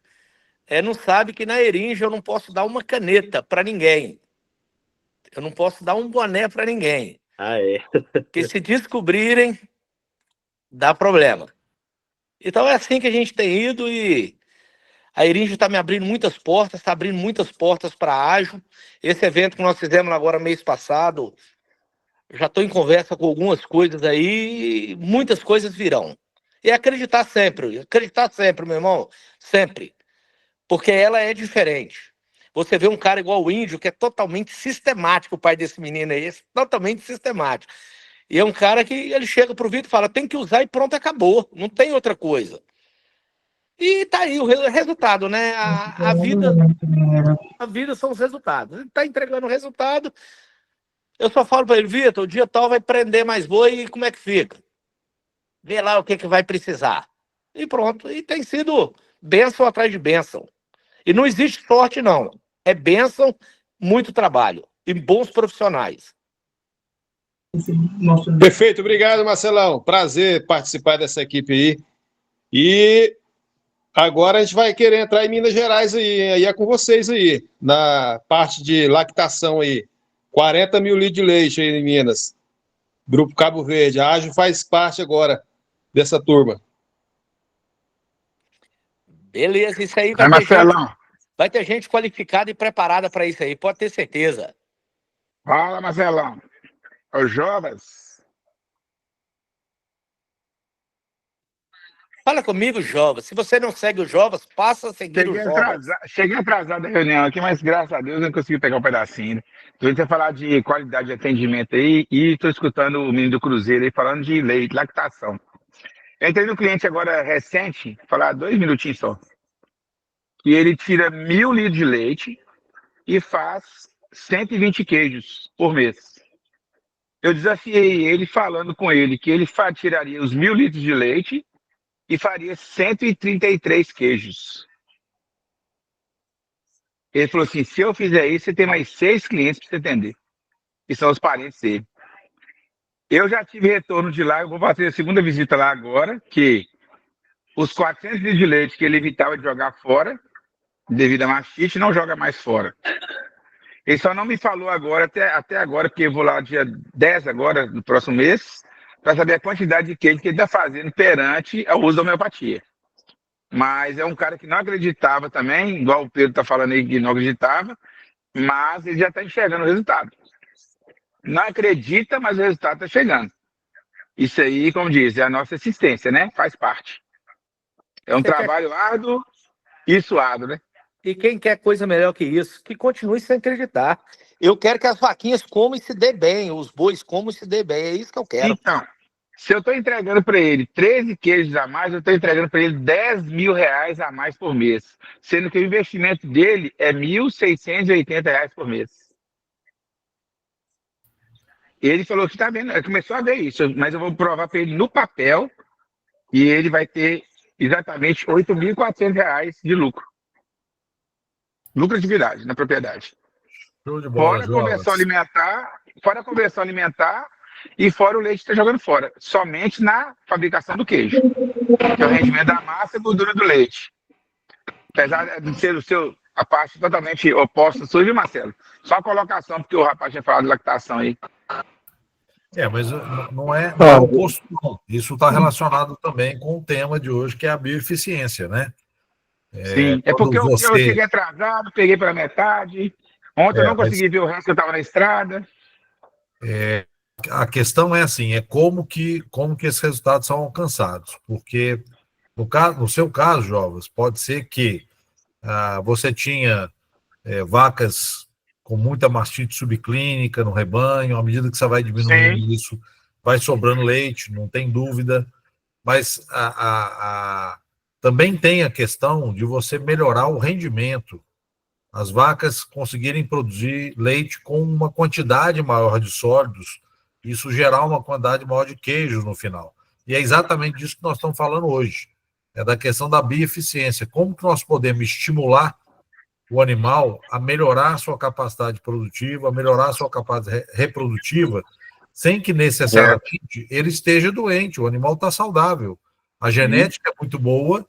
Não sabe que na Eringe eu não posso dar uma caneta para ninguém. Eu não posso dar um boné para ninguém. Ah, é. Porque se descobrirem, dá problema. Então é assim que a gente tem ido e a Eringe está me abrindo muitas portas, está abrindo muitas portas para a Ágil. Esse evento que nós fizemos agora mês passado, já estou em conversa com algumas coisas aí, muitas coisas virão. E acreditar sempre, meu irmão, sempre. Porque ela é diferente. Você vê um cara igual o Índio, que é totalmente sistemático, o pai desse menino aí, é totalmente sistemático. E é um cara que ele chega pro Vitor e fala, tem que usar e pronto, acabou, não tem outra coisa. E tá aí o resultado, né? A vida são os resultados. Ele tá entregando o resultado. Eu só falo para ele, Vitor, o dia tal vai prender mais boi e como é que fica? Vê lá o que vai precisar. E pronto. E tem sido bênção atrás de bênção. E não existe sorte, não. É bênção, muito trabalho e bons profissionais. Perfeito, obrigado, Marcelão. Prazer participar dessa equipe aí. E agora a gente vai querer entrar em Minas Gerais aí é com vocês aí, na parte de lactação aí. 40 mil litros de leite aí em Minas. Grupo Cabo Verde. A Ágil faz parte agora dessa turma. Beleza, isso aí vai ter gente qualificada e preparada para isso aí, pode ter certeza. Fala, Marcelão. Ô, Jovas. Fala comigo, Jovas. Se você não segue o Jovas, passa a seguir o Jovas. Cheguei atrasado da reunião aqui, mas graças a Deus eu não consegui pegar um pedacinho. Estou indo falar de qualidade de atendimento aí e estou escutando o menino do Cruzeiro aí falando de leite, lactação. Eu entrei no cliente agora recente, falar 2 minutinhos só. Que ele tira 1.000 litros de leite e faz 120 queijos por mês. Eu desafiei ele falando com ele que ele tiraria os 1.000 litros de leite e faria 133 queijos. Ele falou assim, se eu fizer isso, você tem mais 6 clientes para você atender, que são os parentes dele. Eu já tive retorno de lá, eu vou fazer a segunda visita lá agora, que os 400 litros de leite que ele evitava de jogar fora, devido a mastite, não joga mais fora. Ele só não me falou agora, até agora, porque eu vou lá dia 10 agora, no próximo mês, para saber a quantidade de queijo que ele está fazendo perante ao uso da homeopatia. Mas é um cara que não acreditava também, igual o Pedro está falando aí que não acreditava, mas ele já está enxergando o resultado. Não acredita, mas o resultado está chegando. Isso aí, como diz, é a nossa assistência, né? Faz parte. É um trabalho árduo e suado, né? E quem quer coisa melhor que isso, que continue sem acreditar. Eu quero que as vaquinhas comam e se dê bem, os bois comam e se dê bem, é isso que eu quero. Então, se eu estou entregando para ele 13 queijos a mais, eu estou entregando para ele 10 mil reais a mais por mês, sendo que o investimento dele é 1.680 reais por mês. Ele falou que está vendo, começou a ver isso, mas eu vou provar para ele no papel e ele vai ter exatamente 8.400 reais de lucro. Lucratividade na propriedade. Show de bola, Fora a conversão alimentar e fora o leite que está jogando fora. Somente na fabricação do queijo, que é o rendimento da massa e gordura do leite. Apesar de ser a parte totalmente oposta sua, viu, Marcelo? Só a colocação, porque o rapaz tinha falado de lactação aí. Mas não é oposto, não. Isso está relacionado também com o tema de hoje, que é a bioeficiência, né? Sim, é porque eu cheguei atrasado, peguei pela metade. Ontem eu não consegui ver o resto que eu estava na estrada. A questão é assim, como que esses resultados são alcançados, porque No seu caso, Jovas, pode ser que você tinha vacas com muita mastite subclínica no rebanho, à medida que você vai diminuindo Sim. isso, vai sobrando leite, não tem dúvida, mas também tem a questão de você melhorar o rendimento, as vacas conseguirem produzir leite com uma quantidade maior de sólidos, isso gerar uma quantidade maior de queijo no final. E é exatamente disso que nós estamos falando hoje, é da questão da bioeficiência, como que nós podemos estimular o animal a melhorar a sua capacidade produtiva, a melhorar a sua capacidade reprodutiva, sem que necessariamente ele esteja doente, o animal está saudável. A genética é muito boa,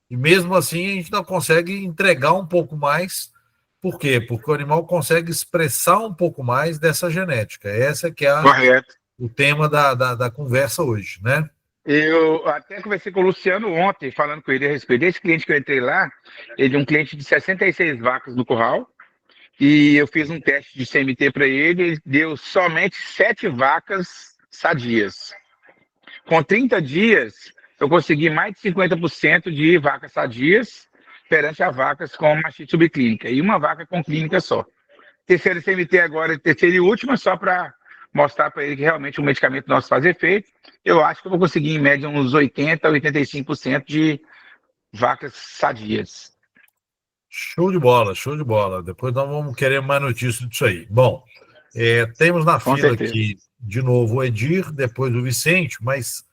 e mesmo assim a gente não consegue entregar um pouco mais. Por quê? Porque o animal consegue expressar um pouco mais dessa genética. Essa que é o tema da conversa hoje, né? Eu até conversei com o Luciano ontem, falando com ele a respeito desse cliente que eu entrei lá. Ele é um cliente de 66 vacas no curral, e eu fiz um teste de CMT para ele deu somente 7 vacas sadias. Com 30 dias, eu consegui mais de 50% de vacas sadias perante as vacas com mastite subclínica, e uma vaca com clínica só. Terceiro CMT agora, terceira e última, só para mostrar para ele que realmente o medicamento nosso faz efeito. Eu acho que eu vou conseguir, em média, uns 80% a 85% de vacas sadias. Show de bola, show de bola. Depois nós vamos querer mais notícias disso aí. Bom, temos na Com fila certeza. aqui, de novo, o Edir, depois o Vicente, mas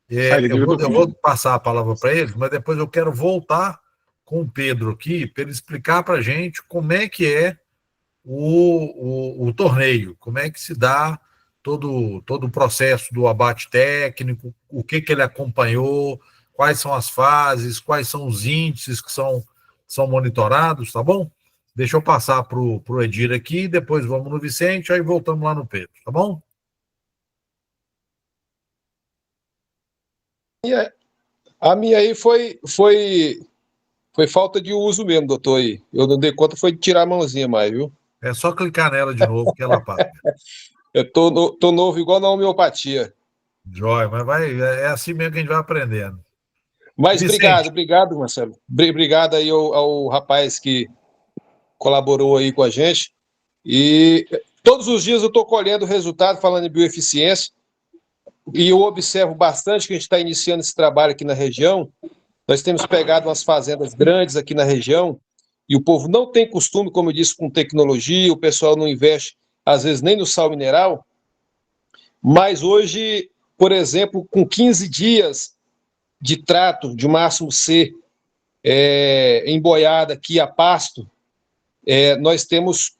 eu vou passar a palavra para eles, mas depois eu quero voltar com o Pedro aqui, para ele explicar para a gente como é que é o torneio, como é que se dá todo o processo do abate técnico, o que ele acompanhou, quais são as fases, quais são os índices que são monitorados, tá bom? Deixa eu passar para o Edir aqui, depois vamos no Vicente, aí voltamos lá no Pedro, tá bom? A minha aí foi falta de uso mesmo, doutor. Aí. Eu não dei conta, foi de tirar a mãozinha mais, viu? É só clicar nela de novo que ela passa. Eu tô novo igual na homeopatia. Jóia, mas é assim mesmo que a gente vai aprendendo. Mas Vicente. obrigado, Marcelo. Obrigado aí ao rapaz que colaborou aí com a gente. E todos os dias eu estou colhendo o resultado, falando em bioeficiência, e eu observo bastante que a gente está iniciando esse trabalho aqui na região. Nós temos pegado umas fazendas grandes aqui na região, e o povo não tem costume, como eu disse, com tecnologia, o pessoal não investe, às vezes, nem no sal mineral, mas hoje, por exemplo, com 15 dias de trato de máximo C em boiada aqui a pasto, nós temos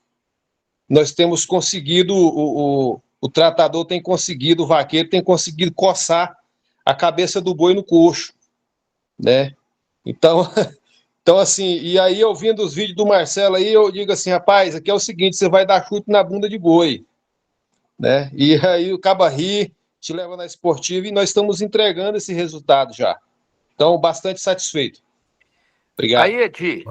conseguido, o tratador tem conseguido, o vaqueiro tem conseguido coçar a cabeça do boi no coxo, né? Então, assim, e aí eu vendo os vídeos do Marcelo aí, eu digo assim, rapaz, aqui é o seguinte, você vai dar chute na bunda de boi, né? E aí o caba ri, te leva na esportiva e nós estamos entregando esse resultado já. Então, bastante satisfeito. Obrigado. Aí, Edi,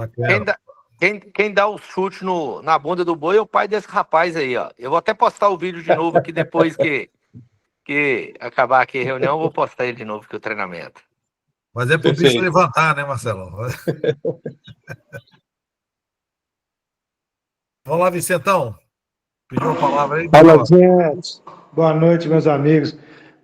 quem dá o chute na bunda do boi é o pai desse rapaz aí, ó. Eu vou até postar o vídeo de novo aqui depois que acabar aqui a reunião, eu vou postar ele de novo aqui o treinamento. Mas é pro bicho levantar, né, Marcelo? Vamos lá, Vicentão. Pediu uma palavra aí? Fala, gente. Boa noite, meus amigos.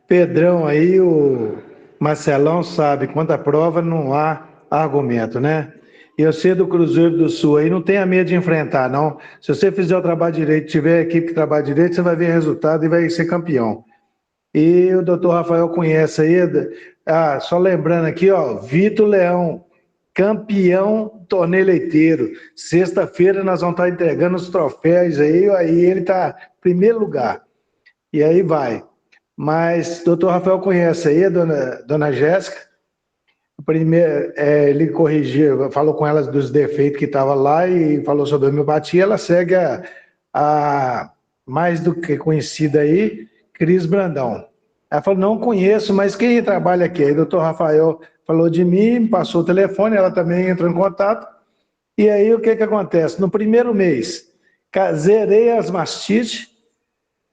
Pedrão aí, o Marcelão sabe, quando a prova não há argumento, né? E você do Cruzeiro do Sul aí, não tenha medo de enfrentar, não. Se você fizer o trabalho direito, tiver a equipe que trabalha direito, você vai ver resultado e vai ser campeão. E o doutor Rafael conhece aí, só lembrando aqui, ó, Vitor Leão, campeão torneio leiteiro. Sexta-feira nós vamos estar entregando os troféus aí ele está em primeiro lugar. E aí vai. Mas o doutor Rafael conhece aí, a dona Jéssica. Primeiro, ele corrigiu, falou com ela dos defeitos que estava lá e falou sobre a homeopatia. Ela segue a mais do que conhecida aí, Cris Brandão. Ela falou, não conheço, mas quem trabalha aqui? Aí o doutor Rafael falou de mim, me passou o telefone, ela também entrou em contato. E aí o que acontece? No primeiro mês, zerei as mastites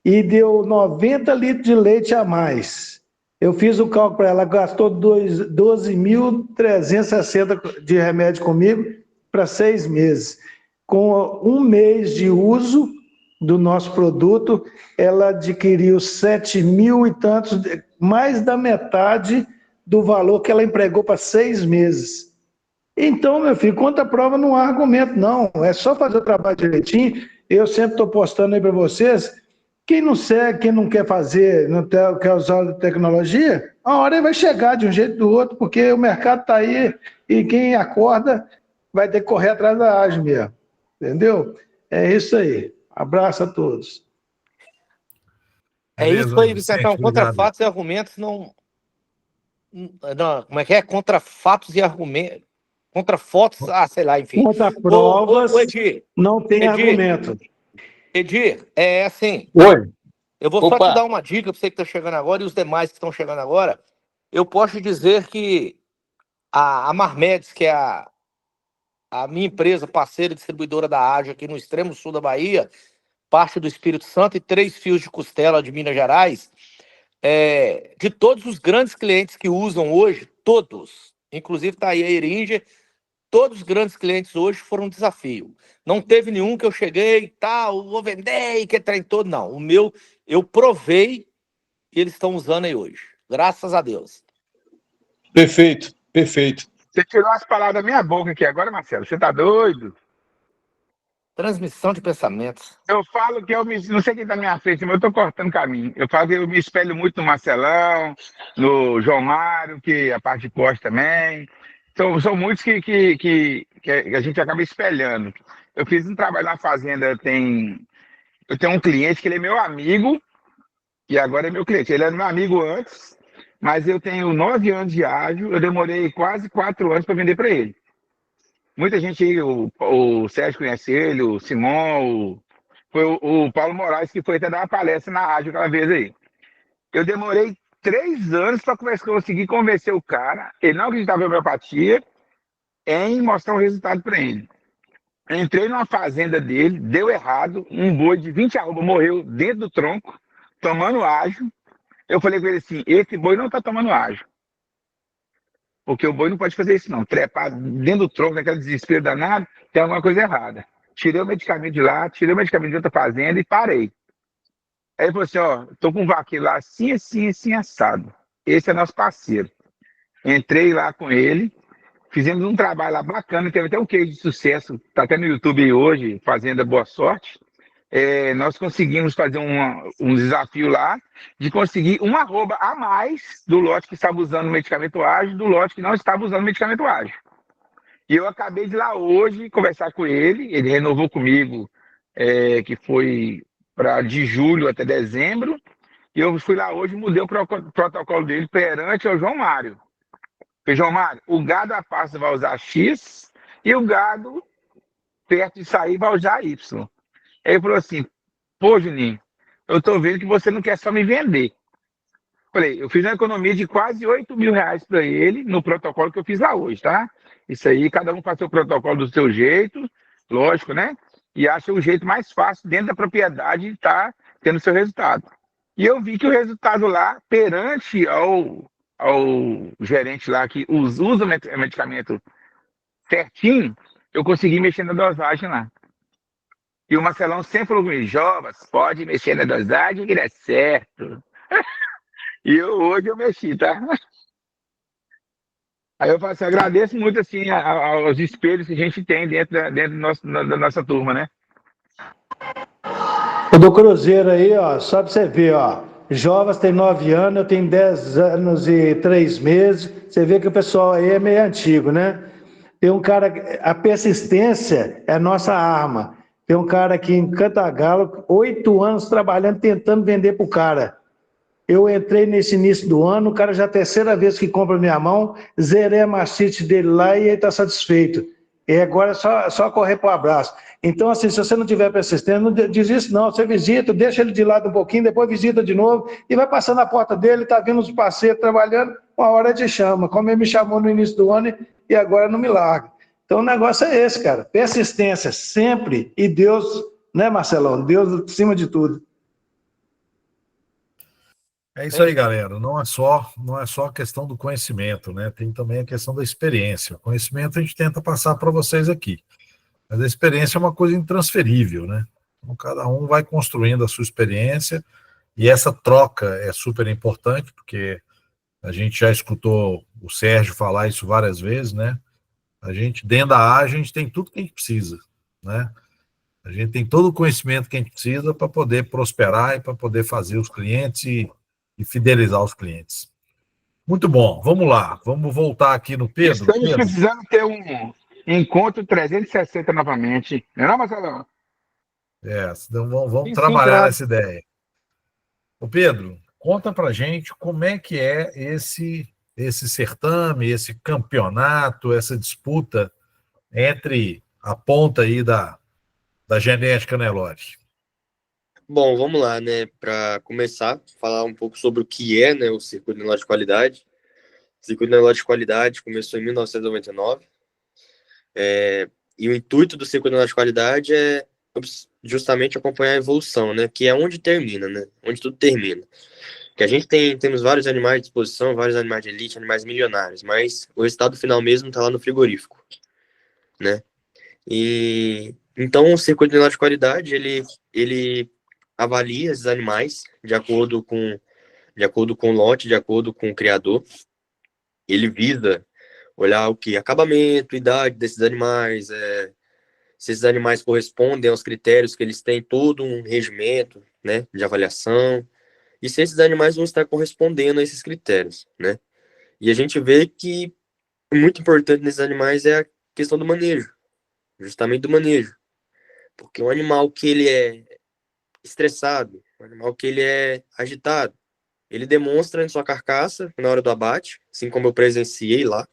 e deu 90 litros de leite a mais. Eu fiz o cálculo para ela, gastou 12.360 de remédio comigo para 6 meses. Com 1 mês de uso do nosso produto, ela adquiriu 7.000 e tantos, mais da metade do valor que ela empregou para 6 meses. Então, meu filho, contra a prova não há argumento, não. É só fazer o trabalho direitinho. Eu sempre estou postando aí para vocês. Quem não segue, quem não quer fazer, não quer usar a tecnologia, a hora vai chegar de um jeito ou do outro, porque o mercado está aí e quem acorda vai ter que correr atrás da ágil mesmo. Entendeu? É isso aí. Abraço a todos. É Beleza, isso aí, Vicente, Vicentão. Contra obrigado. fatos e argumentos não. Não, como é que é? Contra fatos e argumentos. Contra fotos, sei lá, enfim. Contra provas, Edir, não tem Edir, argumento. Edir, é assim. Oi. Eu vou só te Opa. dar uma dica para você que está chegando agora e os demais que estão chegando agora. Eu posso te dizer que a Marmedes, que é a minha empresa parceira distribuidora da Ágil aqui no extremo sul da Bahia, parte do Espírito Santo e 3 fios de costela de Minas Gerais, de todos os grandes clientes que usam hoje, todos, inclusive está aí a Eringer, todos os grandes clientes hoje foram um desafio. Não teve nenhum que eu cheguei e tal, vou vender e que trem todo, não. O meu, eu provei e eles estão usando aí hoje. Graças a Deus. Perfeito, perfeito. Você tirou as palavras da minha boca aqui agora, Marcelo. Você tá doido? Transmissão de pensamentos. Eu falo que não sei quem tá na minha frente, mas eu tô cortando caminho. Eu falo que eu me espelho muito no Marcelão, no João Mário, que a parte de Costa também. São muitos que a gente acaba espelhando. Eu fiz um trabalho na fazenda, eu tenho um cliente que ele é meu amigo, e agora é meu cliente. Ele era meu amigo antes, mas eu tenho 9 anos de ágil, eu demorei quase 4 anos para vender para ele. Muita gente aí, o Sérgio conhece ele, o Simão, foi o Paulo Moraes que foi até dar uma palestra na ágil aquela vez aí. Eu demorei 3 anos para conseguir convencer o cara, ele não acreditava em homeopatia, em mostrar um resultado para ele. Entrei numa fazenda dele, deu errado, um boi de 20 arrobas morreu dentro do tronco, tomando ágil. Eu falei com ele assim, esse boi não está tomando ágil. Porque o boi não pode fazer isso não, trepar dentro do tronco, naquele desespero danado, tem alguma coisa errada. Tirei o medicamento de lá, tirei o medicamento de outra fazenda e parei. Aí ele falou assim, ó, tô com um vaqueiro lá assim, assim, assim, assado. Esse é nosso parceiro. Entrei lá com ele, fizemos um trabalho lá bacana, teve até um case de sucesso, tá até no YouTube aí hoje, Fazenda Boa Sorte. Nós conseguimos fazer um desafio lá de conseguir uma arroba a mais do lote que estava usando medicamento ágil, do lote que não estava usando medicamento ágil. E eu acabei de ir lá hoje conversar com ele, ele renovou comigo, que foi de julho até dezembro, e eu fui lá hoje e mudei o protocolo dele perante ao João Mário. Falei, João Mário, o gado a pasto vai usar X e o gado perto de sair vai usar Y. Aí ele falou assim, pô, Juninho, eu tô vendo que você não quer só me vender. Falei, eu fiz uma economia de quase R$8.000 para ele no protocolo que eu fiz lá hoje, tá? Isso aí, cada um faz o protocolo do seu jeito, lógico, né? E acha o jeito mais fácil dentro da propriedade de estar tendo seu resultado. E eu vi que o resultado lá, perante ao gerente lá que usa o medicamento certinho, eu consegui mexer na dosagem lá. E o Marcelão sempre falou comigo, Jovas, pode mexer na dosagem que dá certo. E hoje eu mexi, tá? Aí eu falo assim, agradeço muito assim aos espelhos que a gente tem dentro da nossa turma, né? O do Cruzeiro aí, ó, só pra você ver, ó. Jovas tem 9 anos, eu tenho 10 anos e 3 meses. Você vê que o pessoal aí é meio antigo, né? Tem um cara, a persistência é a nossa arma. Tem um cara aqui em Cantagalo, 8 anos trabalhando, tentando vender pro cara. Eu entrei nesse início do ano, o cara já é a terceira vez que compra minha mão, zerei a mastite dele lá e ele está satisfeito. E agora é só correr para o abraço. Então, assim, se você não tiver persistência, não desiste não, você visita, deixa ele de lado um pouquinho, depois visita de novo, e vai passando na porta dele, está vendo os parceiros trabalhando, uma hora te chama, como ele me chamou no início do ano e agora não me larga. Então o negócio é esse, cara, persistência, sempre, e Deus, né, Marcelão? Deus acima de tudo. É isso aí, galera. Não é só a questão do conhecimento, né? Tem também a questão da experiência. O conhecimento a gente tenta passar para vocês aqui, mas a experiência é uma coisa intransferível, né? Então, cada um vai construindo a sua experiência e essa troca é super importante, porque a gente já escutou o Sérgio falar isso várias vezes, né? A gente, dentro da A gente tem tudo que a gente precisa, né? A gente tem todo o conhecimento que a gente precisa para poder prosperar e para poder fazer os clientes e fidelizar os clientes. Muito bom, vamos lá, vamos voltar aqui no Pedro. Estamos Pedro, precisando ter um encontro 360 novamente. Não é não, Marcelão? então vamos Sim, sim, trabalhar claro. nessa ideia. Ô Pedro, conta para gente como é que é esse certame, esse campeonato, essa disputa entre a ponta aí da genética Nelore. Bom, vamos lá, né? Para começar, falar um pouco sobre o que é, né, o circuito de de qualidade. O circuito de de qualidade começou em 1999. E o intuito do circuito de qualidade é justamente acompanhar a evolução, né? Que é onde termina, né? Onde tudo termina. Que a gente temos vários animais de exposição, vários animais de elite, animais milionários, mas o resultado final mesmo está lá no frigorífico, né? E então o circuito de qualidade ele avalia esses animais de acordo com o lote, de acordo com o criador. Ele visa olhar o que? Acabamento, idade desses animais, se esses animais correspondem aos critérios que eles têm todo um regimento, né, de avaliação, e se esses animais vão estar correspondendo a esses critérios, né? E a gente vê que muito importante nesses animais é a questão do manejo, justamente do manejo. Porque um animal que ele é estressado, um animal que ele é agitado, ele demonstra em sua carcaça na hora do abate, assim como eu presenciei lá.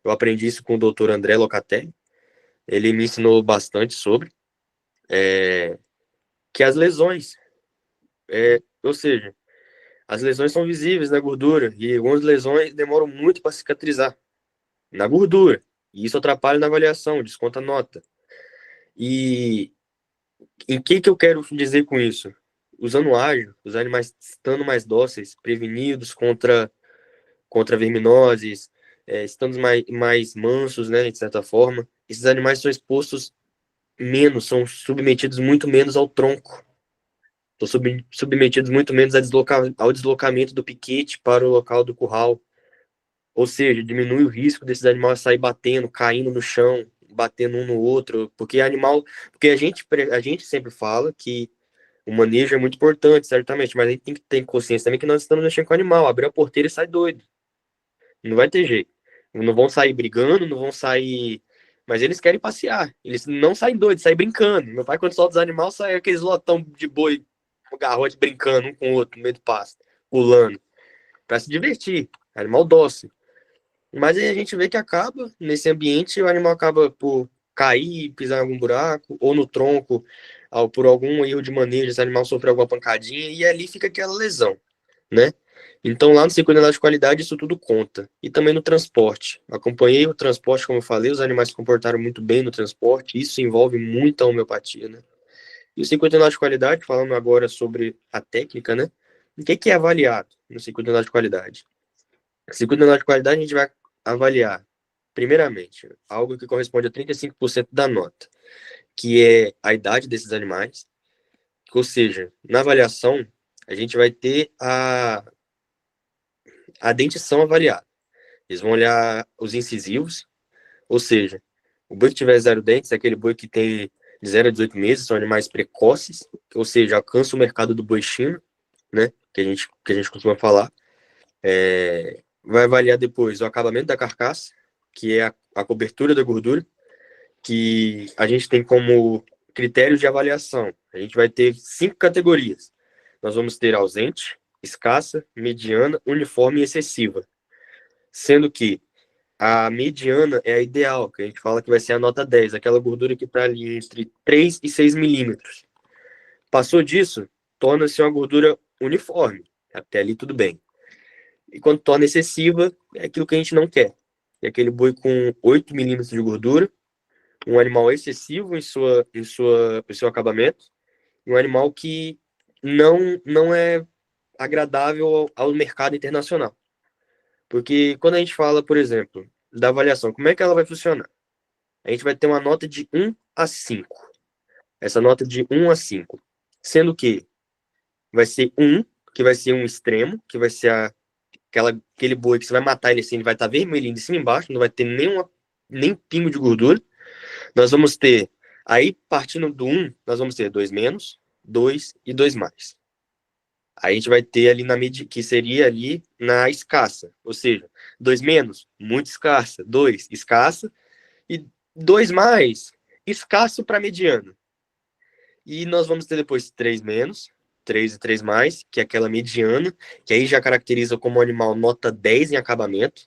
Eu aprendi isso com o doutor André Locatelli. Ele me ensinou bastante sobre que as lesões, ou seja, as lesões são visíveis na gordura e algumas lesões demoram muito para cicatrizar na gordura. E isso atrapalha na avaliação, desconta a nota. E em que eu quero dizer com isso? Usando ágil, os animais estando mais dóceis, prevenidos contra verminoses, estando mais mansos, né, de certa forma, esses animais são expostos menos, são submetidos muito menos ao tronco, são submetidos muito menos ao deslocamento do piquete para o local do curral, ou seja, diminui o risco desses animais sair batendo, caindo no chão, batendo um no outro, porque a gente sempre fala que o manejo é muito importante, certamente, mas a gente tem que ter consciência também que nós estamos mexendo com o animal, abrir a porteira e sai doido. Não vai ter jeito. Não vão sair brigando, não vão sair. Mas eles querem passear. Eles não saem doidos, saem brincando. Meu pai, quando solta os animais, sai aqueles lotão de boi, um garrote brincando um com o outro no meio do pasto, pulando, para se divertir. Animal dócil. Mas aí a gente vê que acaba, nesse ambiente, o animal acaba por cair, pisar em algum buraco, ou no tronco, por algum erro de manejo, esse animal sofre alguma pancadinha, e ali fica aquela lesão, né? Então, lá no circuito de qualidade, isso tudo conta. E também no transporte. Acompanhei o transporte, como eu falei, os animais se comportaram muito bem no transporte, isso envolve muita homeopatia, né? E o circuito de qualidade, falando agora sobre a técnica, né? O que é avaliado no circuito de qualidade? No circuito de qualidade, a gente vai avaliar, primeiramente, algo que corresponde a 35% da nota, que é a idade desses animais. Ou seja, na avaliação, a gente vai ter a dentição avaliada. Eles vão olhar os incisivos, ou seja, o boi que tiver 0 dentes é aquele boi que tem de 0 a 18 meses, são animais precoces, ou seja, alcança o mercado do boi chino, né, que a gente costuma falar. Vai avaliar depois o acabamento da carcaça, que é a cobertura da gordura, que a gente tem como critérios de avaliação. A gente vai ter 5 categorias. Nós vamos ter ausente, escassa, mediana, uniforme e excessiva. Sendo que a mediana é a ideal, que a gente fala que vai ser a nota 10, aquela gordura que está ali entre 3 e 6 milímetros. Passou disso, torna-se uma gordura uniforme. Até ali tudo bem. E quando torna excessiva, é aquilo que a gente não quer. É aquele boi com 8 milímetros de gordura, um animal excessivo em seu acabamento, e um animal que não é agradável ao mercado internacional. Porque quando a gente fala, por exemplo, da avaliação, como é que ela vai funcionar? A gente vai ter uma nota de 1 a 5. Essa nota de 1 a 5. Sendo que vai ser 1, que vai ser um extremo, que vai ser aquele boi que você vai matar ele assim, ele vai estar vermelhinho de cima e embaixo, não vai ter nem pingo de gordura. Nós vamos ter, aí partindo do 1, nós vamos ter 2 menos, 2 e 2 mais. Aí a gente vai ter ali na medida que seria ali na escassa, ou seja, 2 menos, muito escassa, 2 escassa e 2 mais, escasso para mediano. E nós vamos ter depois 3 menos, 3 e 3 mais, que é aquela mediana, que aí já caracteriza como um animal nota 10 em acabamento,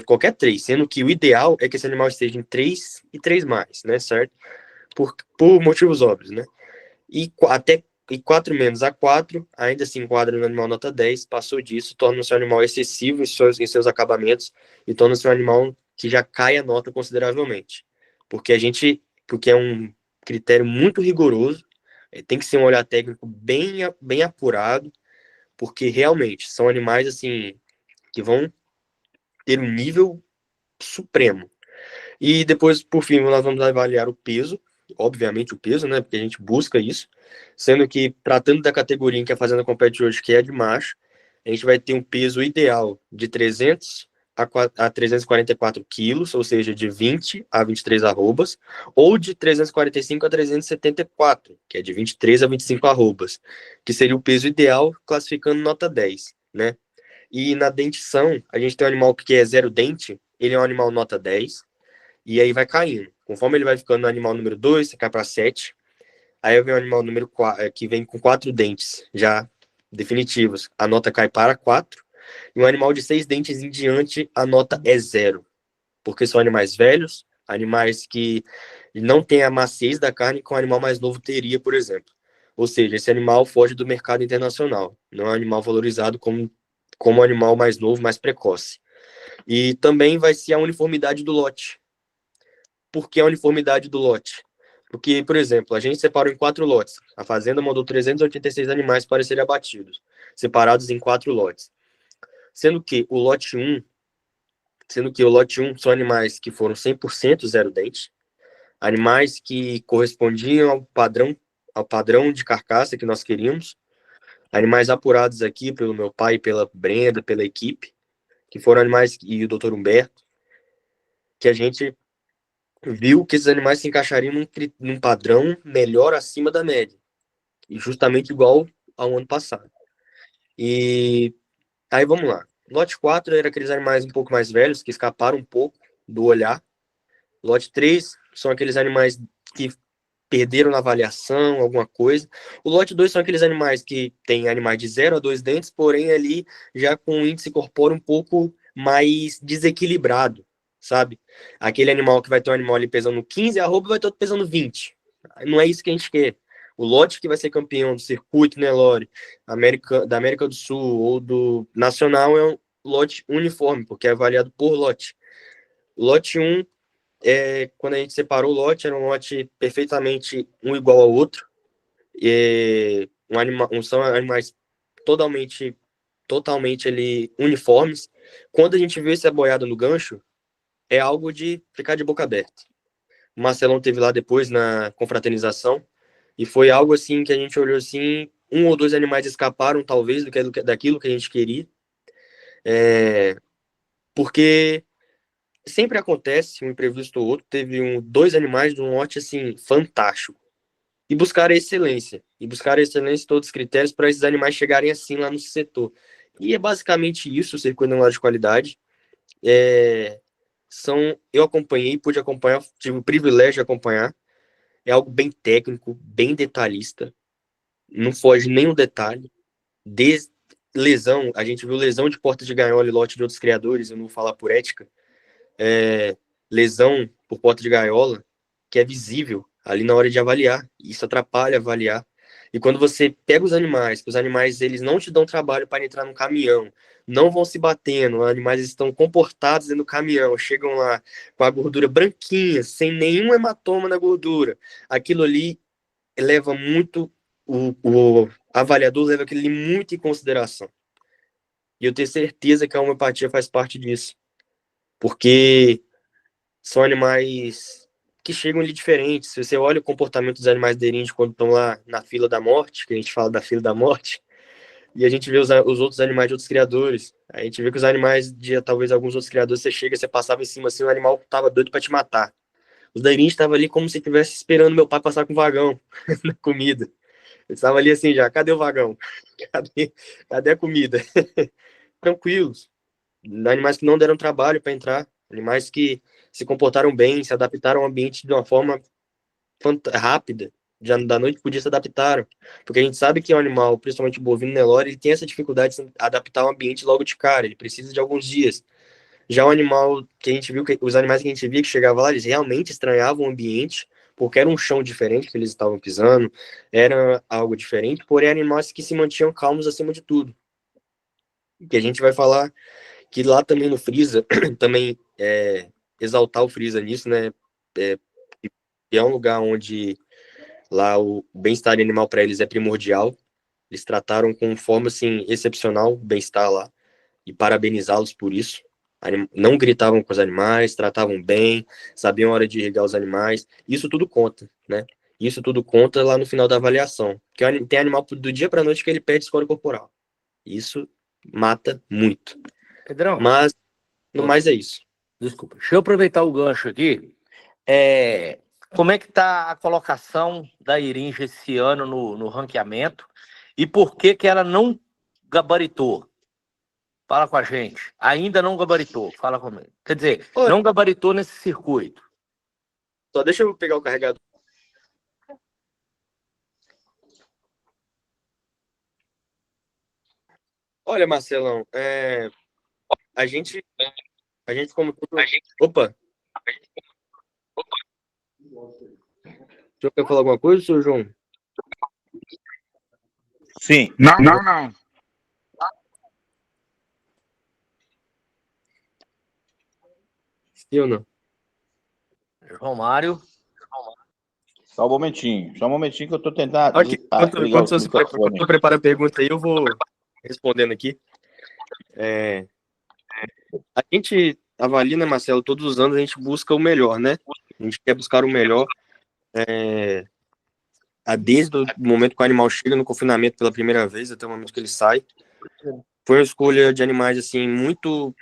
qualquer 3, sendo que o ideal é que esse animal esteja em 3 e 3 mais, né, certo? Por motivos óbvios, né? E 4 menos a 4, ainda se enquadra no animal nota 10, passou disso, torna-se um animal excessivo em seus acabamentos e torna-se um animal que já cai a nota consideravelmente. Porque é um critério muito rigoroso, tem que ser um olhar técnico bem apurado, porque realmente são animais assim que vão ter um nível supremo. E depois, por fim, nós vamos avaliar o peso, obviamente o peso, né, porque a gente busca isso, sendo que, tratando da categoria em que a Fazenda compete hoje, que é de macho, a gente vai ter um peso ideal de 300 a 344 quilos, ou seja, de 20 a 23 arrobas, ou de 345 a 374, que é de 23 a 25 arrobas, que seria o peso ideal, classificando nota 10, né? E na dentição, a gente tem um animal que é zero dente, ele é um animal nota 10, e aí vai caindo. Conforme ele vai ficando no animal número 2, você cai para 7. Aí vem o animal número 4, que vem com 4 dentes já definitivos. A nota cai para 4. E um animal de 6 dentes em diante, a nota é 0. Porque são animais velhos, animais que não têm a maciez da carne que um animal mais novo teria, por exemplo. Ou seja, esse animal foge do mercado internacional. Não é um animal valorizado como um animal mais novo, mais precoce. E também vai ser a uniformidade do lote. Por que a uniformidade do lote? Porque, por exemplo, a gente separou em 4 lotes. A fazenda mandou 386 animais para serem abatidos, separados em 4 lotes. Sendo que o lote 1 são animais que foram 100% zero dente, animais que correspondiam ao padrão de carcaça que nós queríamos, animais apurados aqui pelo meu pai, pela Brenda, pela equipe, que foram animais, e o Dr. Humberto, que a gente viu que esses animais se encaixariam num padrão melhor acima da média, e justamente igual ao ano passado. E aí vamos lá. Lote 4 era aqueles animais um pouco mais velhos, que escaparam um pouco do olhar. Lote 3 são aqueles animais que perderam na avaliação, alguma coisa. O lote 2 são aqueles animais que têm animais de 0 a 2 dentes, porém ali já com um índice corpóreo um pouco mais desequilibrado, sabe? Aquele animal que vai ter um animal ali pesando 15 arroba vai ter outro pesando 20. Não é isso que a gente quer. O lote que vai ser campeão do circuito Nelore, da América do Sul ou do Nacional é um lote uniforme, porque é avaliado por lote. Lote 1, quando a gente separou o lote, era um lote perfeitamente um igual ao outro. São animais totalmente ali, uniformes. Quando a gente vê essa boiada no gancho, é algo de ficar de boca aberta. O Marcelão teve lá depois na confraternização, e foi algo assim que a gente olhou assim, 1 ou 2 animais escaparam, talvez, daquilo que a gente queria. Porque sempre acontece um imprevisto ou outro, teve 2 animais de um lote assim, fantástico. E buscar a excelência. Todos os critérios para esses animais chegarem assim lá no setor. E é basicamente isso, o circuito anual de qualidade. Eu acompanhei, pude acompanhar, tive o privilégio de acompanhar. É algo bem técnico, bem detalhista. Não foge nenhum detalhe. Desde lesão, a gente viu lesão de porta de gaiola e lote de outros criadores, eu não vou falar por ética. Lesão por porta de gaiola, que é visível ali na hora de avaliar. Isso atrapalha avaliar. E quando você pega os animais, que os animais eles não te dão trabalho para entrar no caminhão, não vão se batendo, os animais estão comportados dentro do caminhão, chegam lá com a gordura branquinha, sem nenhum hematoma na gordura. Aquilo ali leva muito o avaliador leva aquilo ali muito em consideração. E eu tenho certeza que a homeopatia faz parte disso. Porque são animais que chegam ali diferentes. Se você olha o comportamento dos animais aderentes quando estão lá na fila da morte, que a gente fala da fila da morte, e a gente vê os outros animais de outros criadores. A gente vê que os animais de talvez alguns outros criadores, você chega, você passava em cima assim, o animal tava doido para te matar. Os aderentes estavam ali como se estivesse esperando meu pai passar com o vagão na comida. Eles estavam ali assim já, cadê o vagão? Cadê a comida? Tranquilos. Animais que não deram trabalho para entrar, animais que se comportaram bem, se adaptaram ao ambiente de uma forma rápida, já da noite pro dia se adaptaram, porque a gente sabe que o animal, principalmente o bovino Nelore, ele tem essa dificuldade de se adaptar ao ambiente logo de cara, ele precisa de alguns dias. Já o animal que a gente viu, os animais que a gente via que chegava lá, eles realmente estranhavam o ambiente, porque era um chão diferente que eles estavam pisando, era algo diferente, porém animais que se mantinham calmos acima de tudo. Que a gente vai falar que lá também no Freeza, também exaltar o Freeza nisso, né? É um lugar onde lá o bem-estar animal para eles é primordial. Eles trataram com forma assim excepcional o bem-estar lá e parabenizá-los por isso. Não gritavam com os animais, tratavam bem, sabiam a hora de irrigar os animais. Isso tudo conta, né? Isso tudo conta lá no final da avaliação. Porque tem animal do dia para noite que ele perde score corporal. Isso mata muito. Pedrão, Mas no mais é isso. desculpa, deixa eu aproveitar o gancho aqui. Como é que está a colocação da Iringe esse ano no ranqueamento e por que que ela não gabaritou? Fala com a gente. Ainda não gabaritou, fala comigo. Quer dizer, não gabaritou nesse circuito. Só deixa eu pegar o carregador. Olha, Marcelão, a gente como opa. O senhor quer falar alguma coisa, senhor João? Sim. Não. Sim ou não? João Mário. Só um momentinho que eu tô tentando Okay. ligar Quando você prepara a pergunta aí, eu vou respondendo aqui. A gente avalia, né, Marcelo, todos os anos a gente busca o melhor, né? A gente quer buscar o melhor. Desde o momento que o animal chega no confinamento pela primeira vez até o momento que ele sai. Foi uma escolha de animais, assim, muito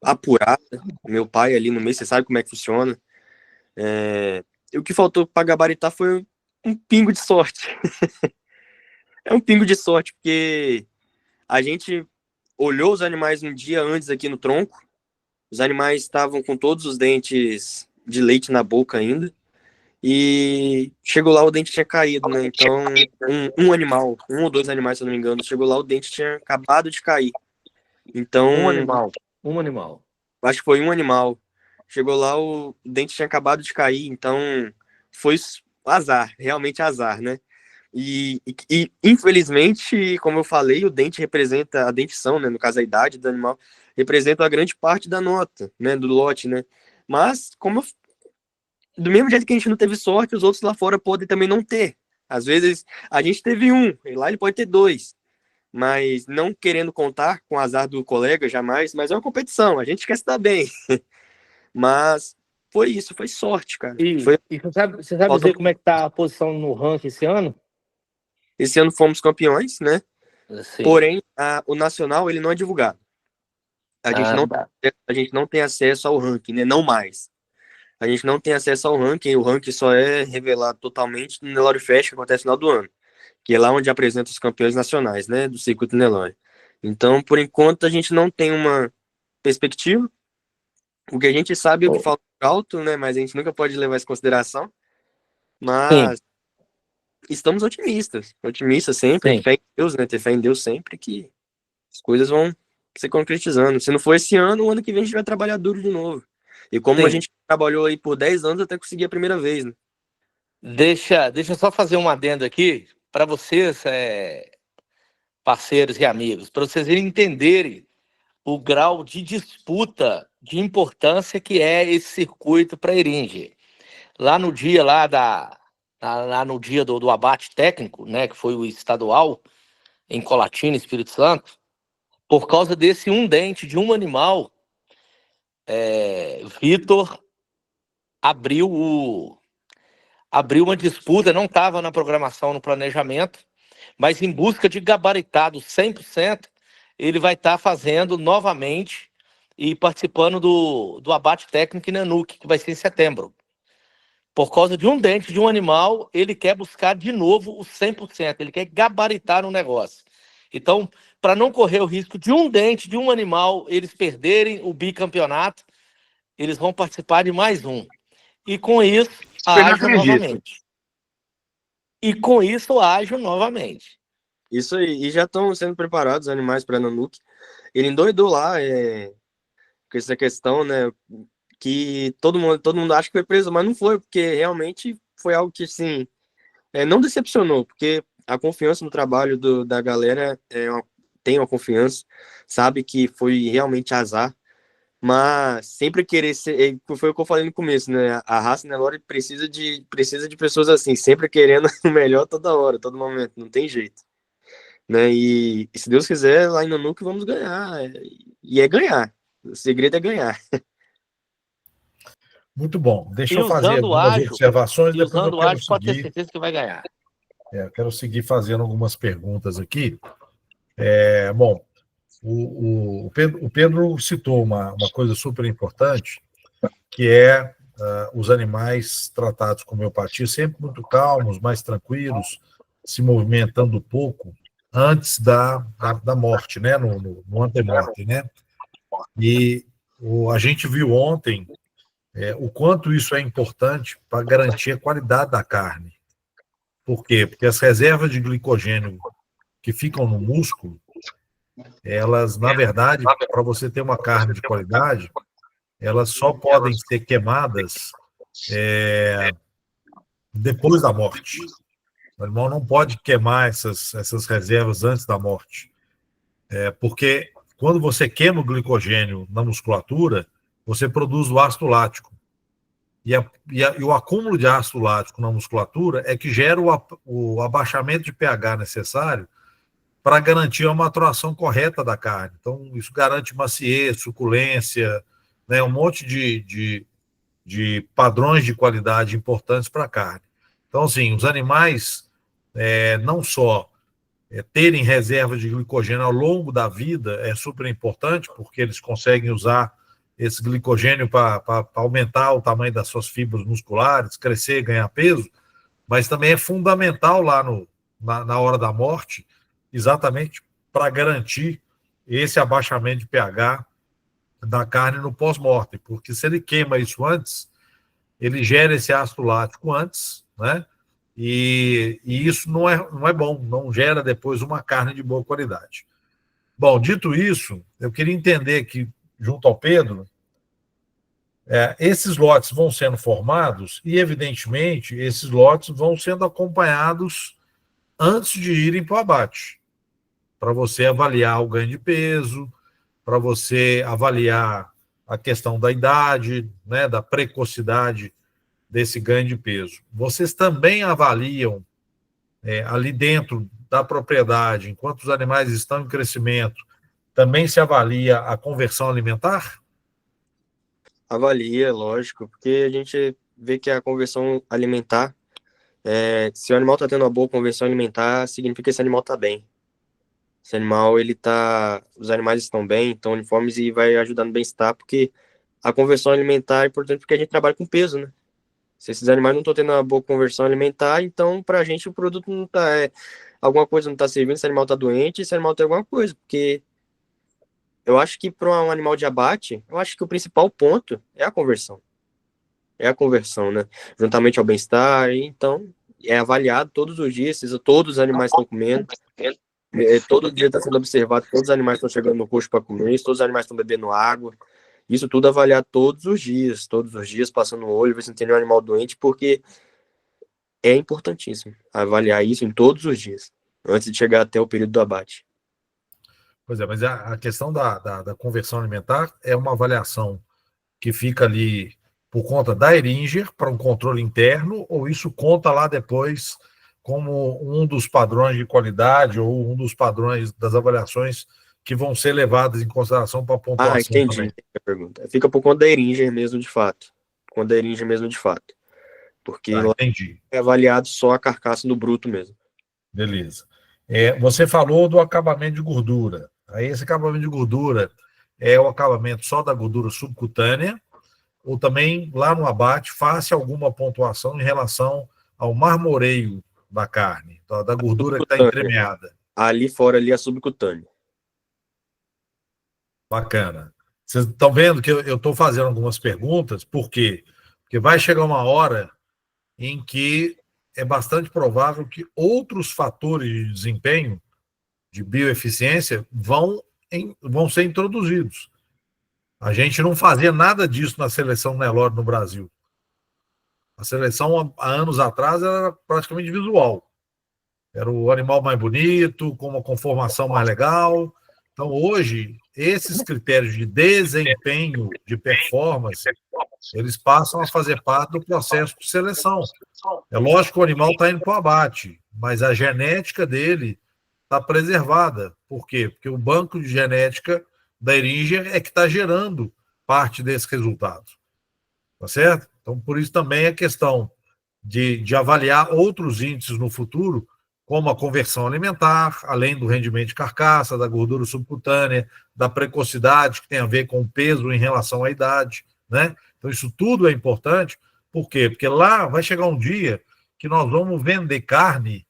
apurada. Meu pai ali no meio, você sabe como é que funciona. O que faltou para gabaritar foi um pingo de sorte. É um pingo de sorte, porque a gente olhou os animais um dia antes aqui no tronco, os animais estavam com todos os dentes de leite na boca ainda, e chegou lá, o dente tinha caído, né? Então, um ou dois animais, se eu não me engano, chegou lá, o dente tinha acabado de cair. Então, Um animal. Acho que foi um animal. Chegou lá, o dente tinha acabado de cair, então foi azar, realmente azar, né? E infelizmente, como eu falei, o dente representa a dentição, né? No caso, a idade do animal, representa a grande parte da nota, né? Do lote, né? Mas, do mesmo jeito que a gente não teve sorte, os outros lá fora podem também não ter. Às vezes, a gente teve um, e lá ele pode ter dois. Mas não querendo contar com o azar do colega, jamais, mas é uma competição, a gente quer se dar bem. Mas foi isso, foi sorte, cara. E você sabe dizer como é que tá a posição no ranking esse ano? Esse ano fomos campeões, né? Sim. Porém, o nacional ele não é divulgado. A gente não tem acesso ao ranking, né? Não mais. A gente não tem acesso ao ranking, o ranking só é revelado totalmente no Nelore Fest, que acontece no final do ano, que é lá onde apresenta os campeões nacionais, né, do circuito Nelore. Então, por enquanto, a gente não tem uma perspectiva. O que a gente sabe é o que falta alto, né, mas a gente nunca pode levar isso em consideração. Mas estamos otimistas sempre, fé em Deus, né, ter fé em Deus sempre que as coisas vão se concretizando. Se não for esse ano, o ano que vem a gente vai trabalhar duro de novo. E como a gente trabalhou aí por 10 anos até conseguir a primeira vez, né? Deixa eu só fazer um adendo aqui para vocês, parceiros e amigos, para vocês entenderem o grau de disputa, de importância que é esse circuito para Iringe. Lá no dia lá da lá no dia do abate técnico, né, que foi o estadual, em Colatina, Espírito Santo, por causa desse um dente de um animal, Vitor abriu uma disputa, não estava na programação, no planejamento, mas em busca de gabaritado 100%, ele vai estar fazendo novamente e participando do abate técnico em Nanuque, que vai ser em setembro. Por causa de um dente de um animal, ele quer buscar de novo o 100%, ele quer gabaritar no negócio. Então, para não correr o risco de um dente de um animal, eles perderem o bicampeonato, eles vão participar de mais um. E com isso, ágil novamente. Isso aí, e já estão sendo preparados os animais para Nanuque. Ele endoidou lá com essa questão, né? Que todo mundo acha que foi preso, mas não foi, porque realmente foi algo que, assim, não decepcionou, porque a confiança no trabalho da galera tem uma confiança, sabe que foi realmente azar, mas sempre querer ser, foi o que eu falei no começo, né? A raça Nelore precisa de pessoas assim, sempre querendo o melhor toda hora, todo momento, não tem jeito, né? E se Deus quiser, lá em Nanuque vamos ganhar, e é ganhar, o segredo é ganhar. Muito bom. Deixa E eu fazer usando o algumas ágil, observações, depois eu usando o quero ágil, pode ter seguir. certeza que vai ganhar. Eu quero seguir fazendo algumas perguntas aqui. Bom, o Pedro citou uma coisa super importante, que é os animais tratados com homeopatia sempre muito calmos, mais tranquilos, se movimentando pouco antes da morte, né? No antemorte, né? E a gente viu ontem o quanto isso é importante para garantir a qualidade da carne. Por quê? Porque as reservas de glicogênio que ficam no músculo, elas, na verdade, para você ter uma carne de qualidade, elas só podem ser queimadas depois da morte. O animal não pode queimar essas reservas antes da morte. Porque quando você queima o glicogênio na musculatura, você produz o ácido lático. E o acúmulo de ácido lático na musculatura é que gera o abaixamento de pH necessário para garantir a maturação correta da carne. Então, isso garante maciez, suculência, né, um monte de padrões de qualidade importantes para a carne. Então, assim, os animais não só terem reserva de glicogênio ao longo da vida é super importante, porque eles conseguem usar esse glicogênio para aumentar o tamanho das suas fibras musculares, crescer, ganhar peso, mas também é fundamental lá na hora da morte, exatamente para garantir esse abaixamento de pH da carne no pós-morte, porque se ele queima isso antes, ele gera esse ácido lático antes, né? E isso não é bom, não gera depois uma carne de boa qualidade. Bom, dito isso, eu queria entender que, junto ao Pedro, esses lotes vão sendo formados e, evidentemente, esses lotes vão sendo acompanhados antes de irem para o abate, para você avaliar o ganho de peso, para você avaliar a questão da idade, né, da precocidade desse ganho de peso. Vocês também avaliam ali dentro da propriedade, enquanto os animais estão em crescimento, também se avalia a conversão alimentar? Avalia, lógico, porque a gente vê que a conversão alimentar, se o animal está tendo uma boa conversão alimentar, significa que esse animal está bem. Esse animal, os animais estão bem, estão uniformes e vai ajudar no bem-estar, porque a conversão alimentar é importante porque a gente trabalha com peso, né? Se esses animais não estão tendo uma boa conversão alimentar, então para a gente o produto não está, alguma coisa não está servindo, esse animal está doente, esse animal tem alguma coisa, porque eu acho que para um animal de abate, eu acho que o principal ponto é a conversão. É a conversão, né? Juntamente ao bem-estar, então é avaliado todos os dias, se todos os animais estão comendo, todo dia está sendo observado, todos os animais estão chegando no coxo para comer, todos os animais estão bebendo água, isso tudo avaliado todos os dias, passando o olho, ver se não tem nenhum animal doente, porque é importantíssimo avaliar isso em todos os dias, antes de chegar até o período do abate. Pois é, mas a questão da conversão alimentar é uma avaliação que fica ali por conta da Heringer para um controle interno, ou isso conta lá depois como um dos padrões de qualidade ou um dos padrões das avaliações que vão ser levadas em consideração para a pontuação Entendi também? a pergunta. Fica por conta da Heringer mesmo, de fato. Por conta da Heringer mesmo, de fato. Porque lá Entendi. é avaliado só a carcaça no bruto mesmo. Beleza. Você falou do acabamento de gordura. Aí esse acabamento de gordura é o acabamento só da gordura subcutânea, ou também lá no abate faça alguma pontuação em relação ao marmoreio da carne, da gordura que está entremeada. Ali fora, ali, a subcutânea. Bacana. Vocês estão vendo que eu estou fazendo algumas perguntas, por quê? Porque vai chegar uma hora em que é bastante provável que outros fatores de desempenho, de bioeficiência, vão ser introduzidos. A gente não fazia nada disso na seleção Nelore no Brasil. A seleção, há anos atrás, era praticamente visual. Era o animal mais bonito, com uma conformação mais legal. Então, hoje, esses critérios de desempenho, de performance, eles passam a fazer parte do processo de seleção. É lógico que o animal está indo para o abate, mas a genética dele está preservada. Por quê? Porque o banco de genética da Heringer é que está gerando parte desses resultados. Tá certo? Então, por isso também a questão de avaliar outros índices no futuro, como a conversão alimentar, além do rendimento de carcaça, da gordura subcutânea, da precocidade, que tem a ver com o peso em relação à idade, né? Então, isso tudo é importante. Por quê? Porque lá vai chegar um dia que nós vamos vender carne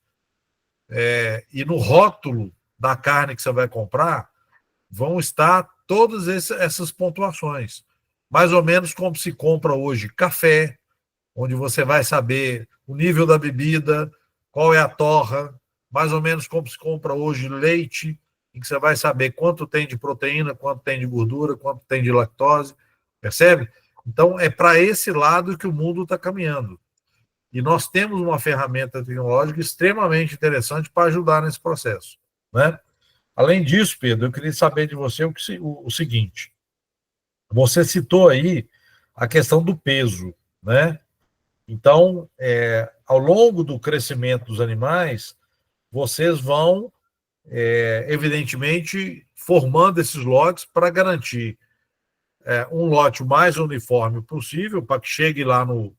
e no rótulo da carne que você vai comprar vão estar todas essas pontuações. Mais ou menos como se compra hoje café, onde você vai saber o nível da bebida, qual é a torra, mais ou menos como se compra hoje leite, em que você vai saber quanto tem de proteína, quanto tem de gordura, quanto tem de lactose, percebe? Então, é para esse lado que o mundo está caminhando. E nós temos uma ferramenta tecnológica extremamente interessante para ajudar nesse processo, né? Além disso, Pedro, eu queria saber de você o seguinte. Você citou aí a questão do peso, né? Então, ao longo do crescimento dos animais, vocês vão, evidentemente, formando esses lotes para garantir um lote o mais uniforme possível, para que chegue lá no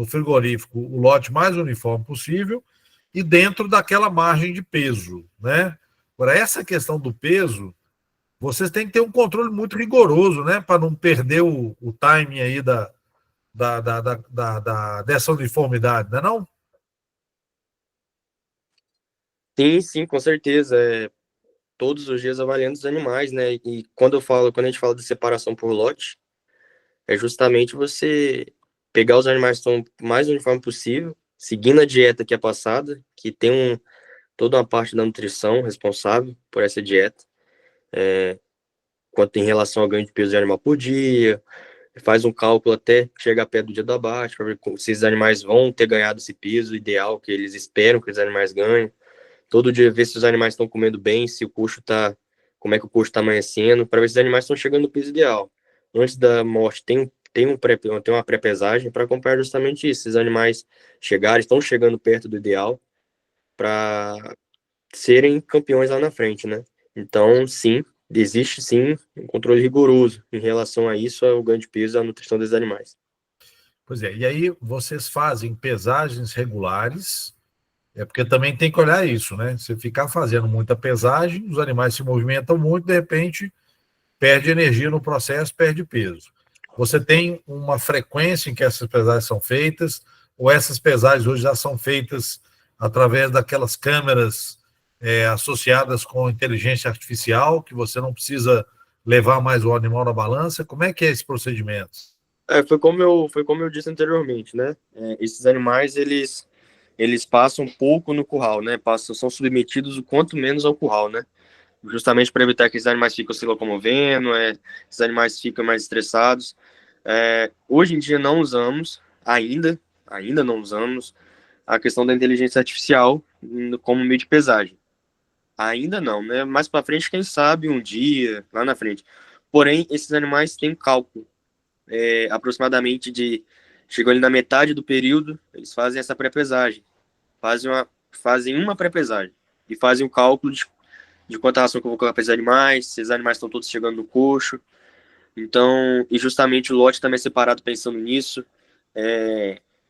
frigorífico o lote mais uniforme possível, e dentro daquela margem de peso, né? Agora, essa questão do peso, vocês têm que ter um controle muito rigoroso, né? Para não perder o timing aí dessa uniformidade, não é não? Sim, com certeza. Todos os dias avaliando os animais, né? E quando a gente fala de separação por lote, é justamente você pegar os animais que estão o mais uniforme possível, seguindo a dieta que é passada, que tem toda uma parte da nutrição responsável por essa dieta, quanto em relação ao ganho de peso de animal por dia, faz um cálculo até chegar perto do dia do abate, para ver se os animais vão ter ganhado esse peso ideal que eles esperam que os animais ganhem. Todo dia ver se os animais estão comendo bem, se o coxo tá, como é que o coxo está amanhecendo, para ver se os animais estão chegando no peso ideal. Antes da morte tem uma pré-pesagem para acompanhar justamente isso. Se os animais estão chegando perto do ideal para serem campeões lá na frente, né? Então, sim, existe sim um controle rigoroso em relação a isso, ao ganho de peso e à nutrição dos animais. Pois é, e aí vocês fazem pesagens regulares, porque também tem que olhar isso, né? Se ficar fazendo muita pesagem, os animais se movimentam muito, de repente perde energia no processo, perde peso. Você tem uma frequência em que essas pesagens são feitas, ou essas pesagens hoje já são feitas através daquelas câmeras associadas com inteligência artificial, que você não precisa levar mais o animal na balança? Como é que é esse procedimento? Foi como eu disse anteriormente, né? Esses animais, eles passam pouco no curral, né? São submetidos o quanto menos ao curral, né? Justamente para evitar que esses animais fiquem se locomovendo, esses animais ficam mais estressados. Hoje em dia não usamos, ainda não usamos, a questão da inteligência artificial como meio de pesagem. Ainda não, né? Mais para frente, quem sabe, um dia, lá na frente. Porém, esses animais têm cálculo. aproximadamente chegou ali na metade do período, eles fazem essa pré-pesagem, fazem uma pré-pesagem e fazem o cálculo de quanta ração que eu vou colocar para esses animais, se os animais estão todos chegando no coxo. Então, e justamente o lote também é separado pensando nisso,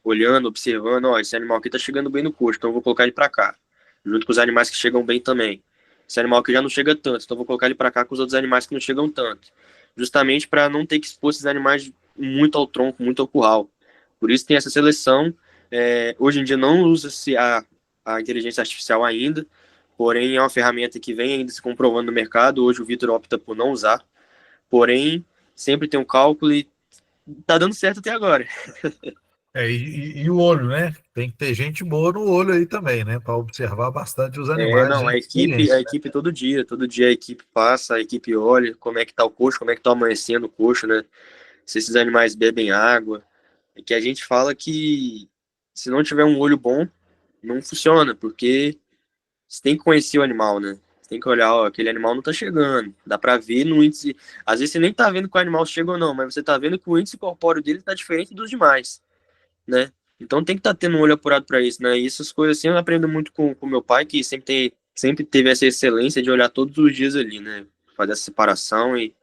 olhando, observando, ó, esse animal aqui está chegando bem no coxo, então eu vou colocar ele para cá, junto com os animais que chegam bem também. Esse animal aqui já não chega tanto, então eu vou colocar ele para cá com os outros animais que não chegam tanto. Justamente para não ter que expor esses animais muito ao tronco, muito ao curral. Por isso tem essa seleção. Hoje em dia não usa-se a inteligência artificial ainda, porém é uma ferramenta que vem ainda se comprovando no mercado. Hoje o Vitor opta por não usar, porém sempre tem um cálculo e tá dando certo até agora. E o olho, né? Tem que ter gente boa no olho aí também, né? Para observar bastante os animais. Não, a equipe todo dia a equipe passa, a equipe olha como é que tá o coxo, como é que tá amanhecendo o coxo, né? Se esses animais bebem água. É que a gente fala que se não tiver um olho bom, não funciona, porque você tem que conhecer o animal, né? Você tem que olhar, ó, aquele animal não tá chegando. Dá pra ver no índice. Às vezes você nem tá vendo que o animal chega ou não, mas você tá vendo que o índice corpóreo dele tá diferente dos demais, né? Então tem que estar tendo um olho apurado para isso, né? E essas coisas assim eu aprendo muito com meu pai, que sempre teve essa excelência de olhar todos os dias ali, né? Fazer essa separação e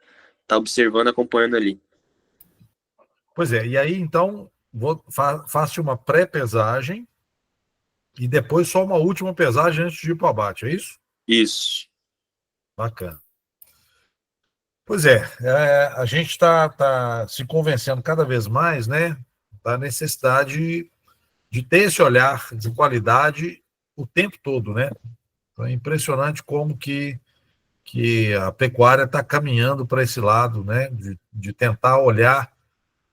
tá observando, acompanhando ali. Pois é, e aí então faço uma pré-pesagem e depois só uma última pesagem antes de ir para o abate, é isso? Isso. Bacana. Pois é, a gente está se convencendo cada vez mais, né, da necessidade de ter esse olhar de qualidade o tempo todo, né? Então é impressionante como que a pecuária está caminhando para esse lado, né, de tentar olhar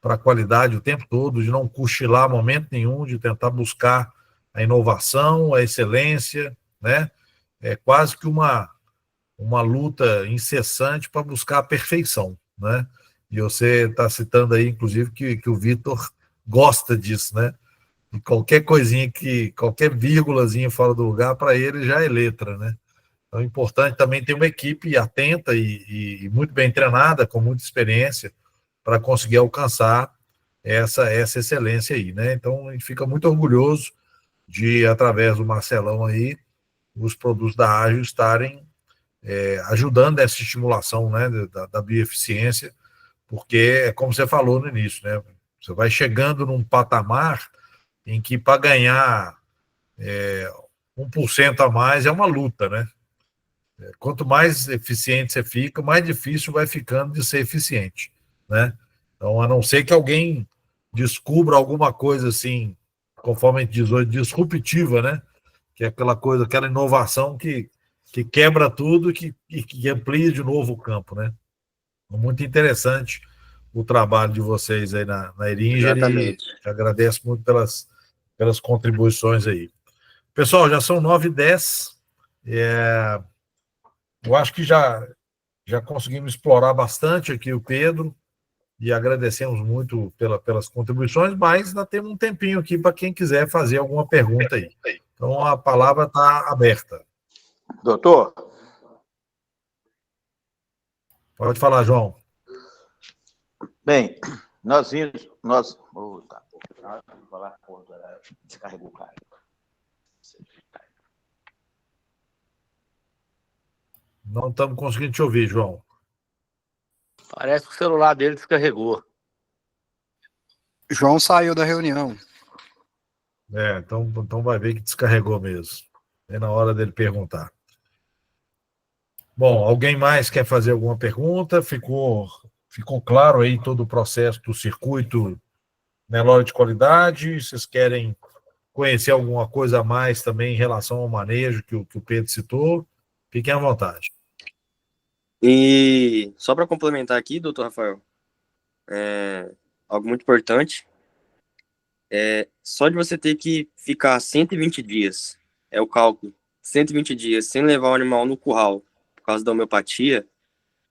para a qualidade o tempo todo, de não cochilar momento nenhum, de tentar buscar a inovação, a excelência, né? É quase que uma luta incessante para buscar a perfeição, né? E você está citando aí, inclusive, que o Vitor gosta disso, né? E qualquer coisinha qualquer vírgulazinha fora do lugar, para ele já é letra, né? Então é importante também ter uma equipe atenta e muito bem treinada, com muita experiência, para conseguir alcançar essa excelência aí, né? Então a gente fica muito orgulhoso de, através do Marcelão aí, os produtos da Ágil estarem ajudando essa estimulação, né, da bioeficiência, porque é como você falou no início, né? Você vai chegando num patamar em que para ganhar 1% a mais é uma luta, né? Quanto mais eficiente você fica, mais difícil vai ficando de ser eficiente, né? Então, a não ser que alguém descubra alguma coisa assim, conforme a gente diz hoje, disruptiva, né? Que é aquela coisa, aquela inovação que quebra tudo e que amplia de novo o campo, né? Muito interessante o trabalho de vocês aí na Eringer e agradeço muito pelas contribuições aí. Pessoal, já são 9h10. Eu acho que já conseguimos explorar bastante aqui o Pedro e agradecemos muito pelas contribuições, mas ainda temos um tempinho aqui para quem quiser fazer alguma pergunta aí. Então, a palavra está aberta. Doutor? Pode falar, João. Bem, nós vimos. Descarregou o cara. Não estamos conseguindo te ouvir, João. Parece que o celular dele descarregou. João saiu da reunião. Então vai ver que descarregou mesmo. É na hora dele perguntar. Bom, alguém mais quer fazer alguma pergunta? Ficou claro aí todo o processo do circuito Nelore de qualidade? Vocês querem conhecer alguma coisa a mais também em relação ao manejo que o Pedro citou? Fiquem à vontade. E só para complementar aqui, doutor Rafael, algo muito importante, só de você ter que ficar 120 dias, é o cálculo, 120 dias sem levar o animal no curral, por causa da homeopatia,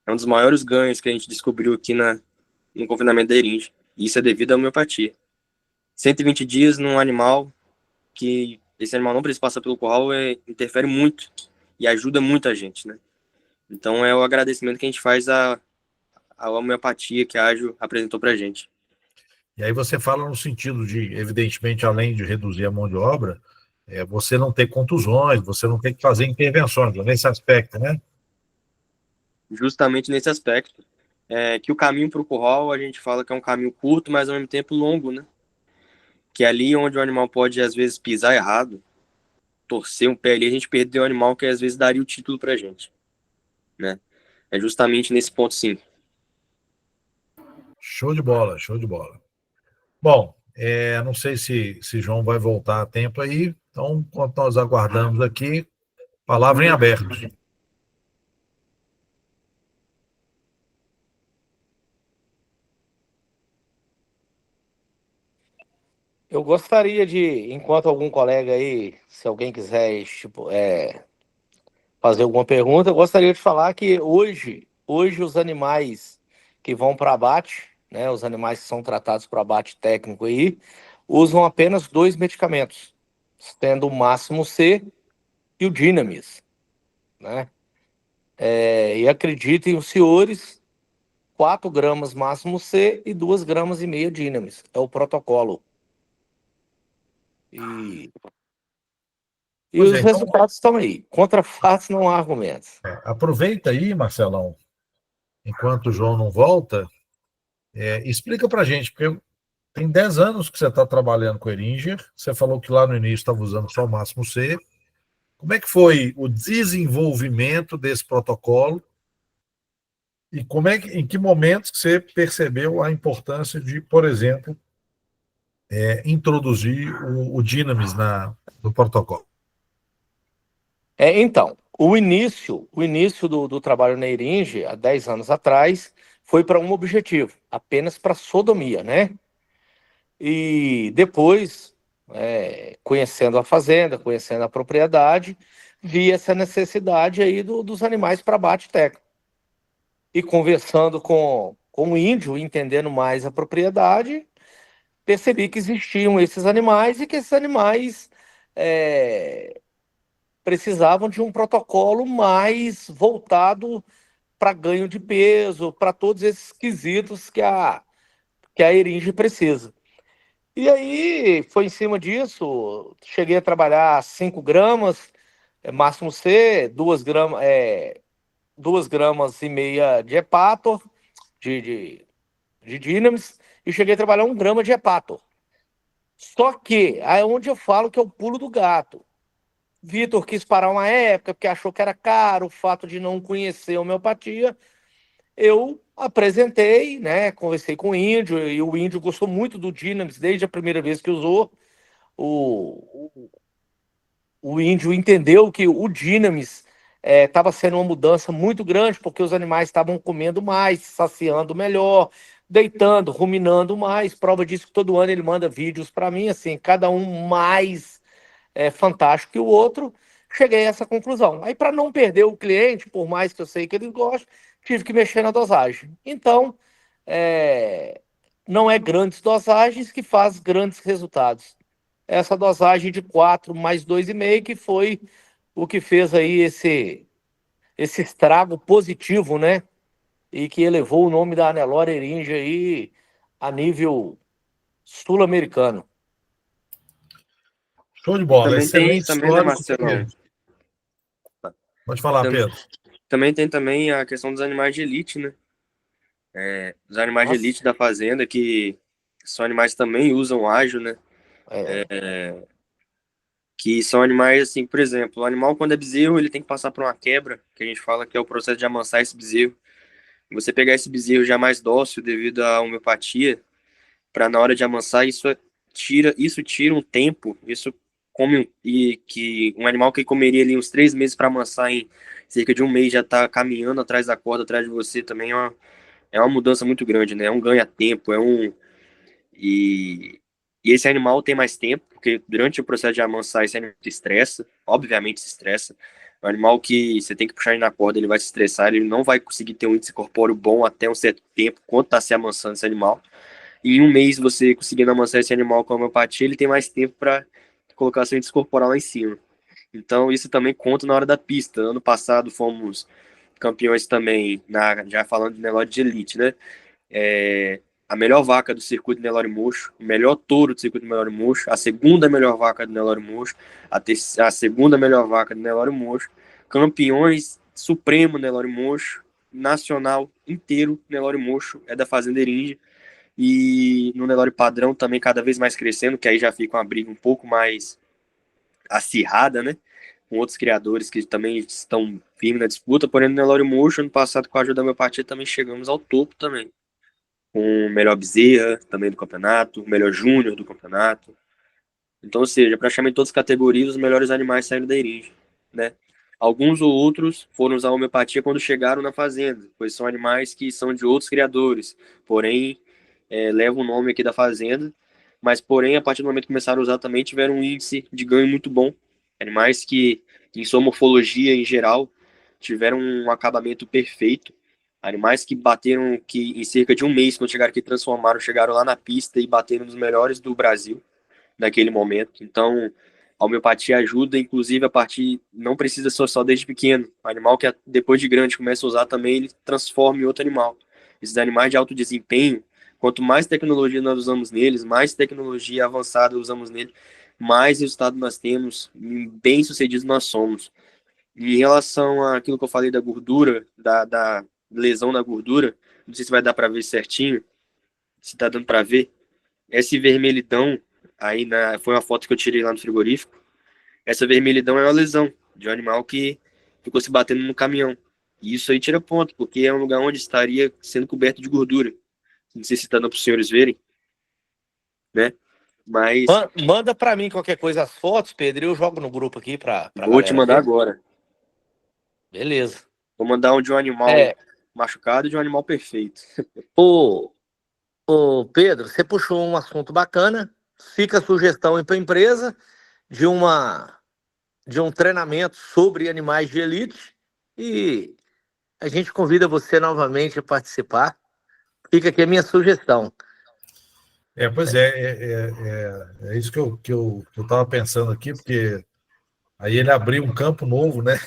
é um dos maiores ganhos que a gente descobriu aqui no confinamento da Eringe. E isso é devido à homeopatia. 120 dias num animal que esse animal não precisa passar pelo curral interfere muito e ajuda muito a gente, né? Então é o agradecimento que a gente faz a a homeopatia que a Ágil apresentou para a gente. E aí você fala no sentido de, evidentemente, além de reduzir a mão de obra, você não ter contusões, você não ter que fazer intervenções, nesse aspecto, né? Justamente nesse aspecto. Que o caminho para o curral, a gente fala que é um caminho curto, mas ao mesmo tempo longo, né? Que é ali onde o animal pode, às vezes, pisar errado, torcer um pé ali, a gente perdeu um animal que, às vezes, daria o título pra gente, né? É justamente nesse ponto, sim. Show de bola, show de bola. Bom, não sei se João vai voltar a tempo aí, então, enquanto nós aguardamos aqui, palavra em aberto. Eu gostaria de, enquanto algum colega aí, se alguém quiser tipo, fazer alguma pergunta, eu gostaria de falar que hoje os animais que vão para abate, né, os animais que são tratados para abate técnico aí, usam apenas 2 medicamentos, sendo o máximo C e o Dynamis, né? E acreditem os senhores, 4 gramas máximo C e 2,5 gramas Dynamis, é o protocolo. E Pois os é, então, resultados estão aí. Contra fatos não há argumentos. aproveita aí, Marcelão, enquanto o João não volta, explica pra gente, porque tem 10 anos que você está trabalhando com Eringer, você falou que lá no início estava usando só o máximo C. Como é que foi o desenvolvimento desse protocolo e em que momentos que você percebeu a importância de, por exemplo, introduzir o Dynamis no protocolo? Então, o início do trabalho na Eringe, há 10 anos atrás, foi para um objetivo, apenas para sodomia, né? E depois, conhecendo a fazenda, conhecendo a propriedade, vi essa necessidade aí dos animais para abate técnico. E conversando com o índio, entendendo mais a propriedade, percebi que existiam esses animais e que esses animais precisavam de um protocolo mais voltado para ganho de peso, para todos esses quesitos que a Eringe precisa. E aí, foi em cima disso, cheguei a trabalhar 5 gramas, máximo C, 2 gramas e meia de Hepator, de Dynamis, e cheguei a trabalhar 1 grama de Hepator. Só que, aí é onde eu falo que é o pulo do gato. Vitor quis parar uma época, porque achou que era caro, o fato de não conhecer a homeopatia. Eu apresentei, né, conversei com o índio, e o índio gostou muito do Dynamis desde a primeira vez que usou. O índio entendeu que o Dynamis estava sendo uma mudança muito grande, porque os animais estavam comendo mais, saciando melhor, deitando, ruminando mais. Prova disso que todo ano ele manda vídeos para mim, assim, cada um mais fantástico que o outro. Cheguei a essa conclusão. Aí, para não perder o cliente, por mais que eu sei que eles gostam, tive que mexer na dosagem. Então, não é grandes dosagens que faz grandes resultados. Essa dosagem de 4 mais 2,5 que foi o que fez aí esse estrago positivo, né? E que elevou o nome da Anelore Eringe aí a nível sul-americano. Show de bola, Também tem, excelente também, né, história. Marcelão? Pode falar, Também, Pedro. também tem também a questão dos animais de elite, né? Os animais de Nossa. elite da fazenda, que são animais que também usam ágil, né? Que são animais, assim, por exemplo, o animal quando é bezerro, ele tem que passar por uma quebra, que a gente fala que é o processo de amansar esse bezerro. Você pegar esse bezerro já mais dócil devido à homeopatia, para na hora de amansar, isso tira um tempo, e que um animal que comeria ali uns 3 meses para amansar em cerca de 1 mês já está caminhando atrás da corda, atrás de você, também é uma mudança muito grande, né? É um ganha-tempo, e esse animal tem mais tempo, porque durante o processo de amansar, esse animal se estressa, obviamente se estressa. É um animal que você tem que puxar ele na corda, ele vai se estressar, ele não vai conseguir ter um índice corpóreo bom até um certo tempo, quando está se amansando esse animal. E em 1 mês, você conseguindo amansar esse animal com a homeopatia, ele tem mais tempo para colocar seu índice corporal lá em cima. Então, isso também conta na hora da pista. Ano passado, fomos campeões também, já falando de Nelore de elite, né? A melhor vaca do circuito Nelore Mocho, o melhor touro do circuito Nelore Mocho, a segunda melhor vaca do Nelore Mocho, a segunda melhor vaca do Nelore Mocho, campeões supremo Nelore Mocho, nacional inteiro Nelore Mocho, é da Fazenda Eringia, e no Nelore padrão também cada vez mais crescendo, que aí já fica uma briga um pouco mais acirrada, né? Com outros criadores que também estão firmes na disputa, porém no Nelore Mocho, ano passado com a ajuda da minha partida também chegamos ao topo também, com o melhor bezerra também do campeonato, o melhor júnior do campeonato. Então, ou seja, praticamente todas as categorias, os melhores animais saíram da Eringia, né? Alguns ou outros foram usar a homeopatia quando chegaram na fazenda, pois são animais que são de outros criadores, porém, levam o nome aqui da fazenda, mas, porém, a partir do momento que começaram a usar também, tiveram um índice de ganho muito bom. Animais que, em sua morfologia em geral, tiveram um acabamento perfeito. Animais que bateram, que em cerca de um mês, quando chegaram aqui, chegaram lá na pista e bateram nos melhores do Brasil naquele momento. Então, a homeopatia ajuda, inclusive, a partir, não precisa ser só desde pequeno. O animal que depois de grande começa a usar também, ele transforma em outro animal. Esses animais de alto desempenho, quanto mais tecnologia nós usamos neles, mais tecnologia avançada usamos neles, mais resultado nós temos, bem-sucedidos nós somos. Em relação àquilo que eu falei da gordura, da lesão na gordura, não sei se vai dar para ver certinho, se tá dando para ver, esse vermelhidão, aí foi uma foto que eu tirei lá no frigorífico, essa vermelhidão é uma lesão de um animal que ficou se batendo no caminhão. E isso aí tira ponto, porque é um lugar onde estaria sendo coberto de gordura. Não sei se tá dando para os senhores verem, né? Mas Manda para mim qualquer coisa as fotos, Pedro, e eu jogo no grupo aqui para vou te mandar agora. Beleza. Vou mandar um de um animal machucado e de um animal perfeito. Ô, Pedro, você puxou um assunto bacana. Fica a sugestão para a empresa de um treinamento sobre animais de elite e a gente convida você novamente a participar. Fica aqui a minha sugestão. Pois é isso que eu estava pensando aqui, porque aí ele abriu um campo novo, né?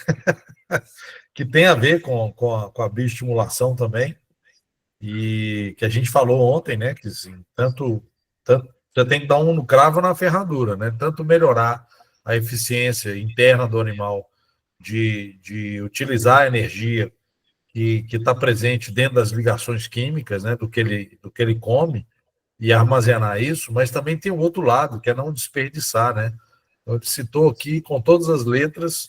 Que tem a ver com a bioestimulação também, e que a gente falou ontem, né? Que assim, tanto já tem que dar um no cravo na ferradura, né? Tanto melhorar a eficiência interna do animal de utilizar a energia que está presente dentro das ligações químicas, né? Do que ele come, e armazenar isso, mas também tem o outro lado, que é não desperdiçar, né? Então, ele citou aqui, com todas as letras,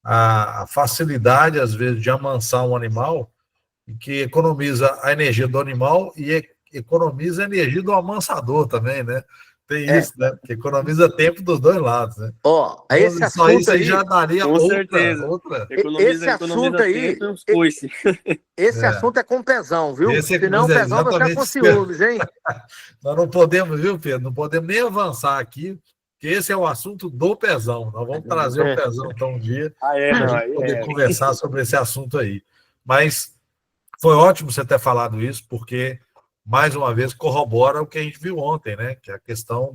a facilidade, às vezes, de amansar um animal, que economiza a energia do animal e economiza a energia do amansador também, né? Tem isso, né? Porque economiza tempo dos dois lados, né? Esse só assunto isso aí já daria com certeza. Esse assunto aí, esse assunto é com pezão, viu? Senão o pezão vai ficar com ciúmes, hein? Nós não podemos, viu, Pedro? Não podemos nem avançar aqui, que esse é o assunto do pezão. Nós vamos trazer o pezão então um dia para a gente poder conversar sobre esse assunto aí. Mas foi ótimo você ter falado isso, porque, mais uma vez, corrobora o que a gente viu ontem, né? Que é a questão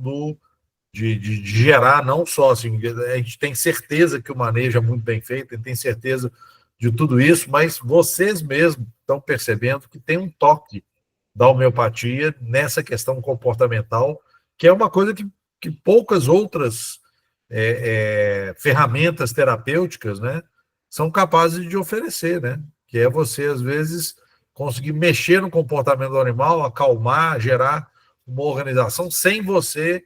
de gerar, não só assim, a gente tem certeza que o manejo é muito bem feito, a gente tem certeza de tudo isso, mas vocês mesmos estão percebendo que tem um toque da homeopatia nessa questão comportamental, que é uma coisa que poucas outras ferramentas terapêuticas, né, são capazes de oferecer, né? Que é você, às vezes, conseguir mexer no comportamento do animal, acalmar, gerar uma organização sem você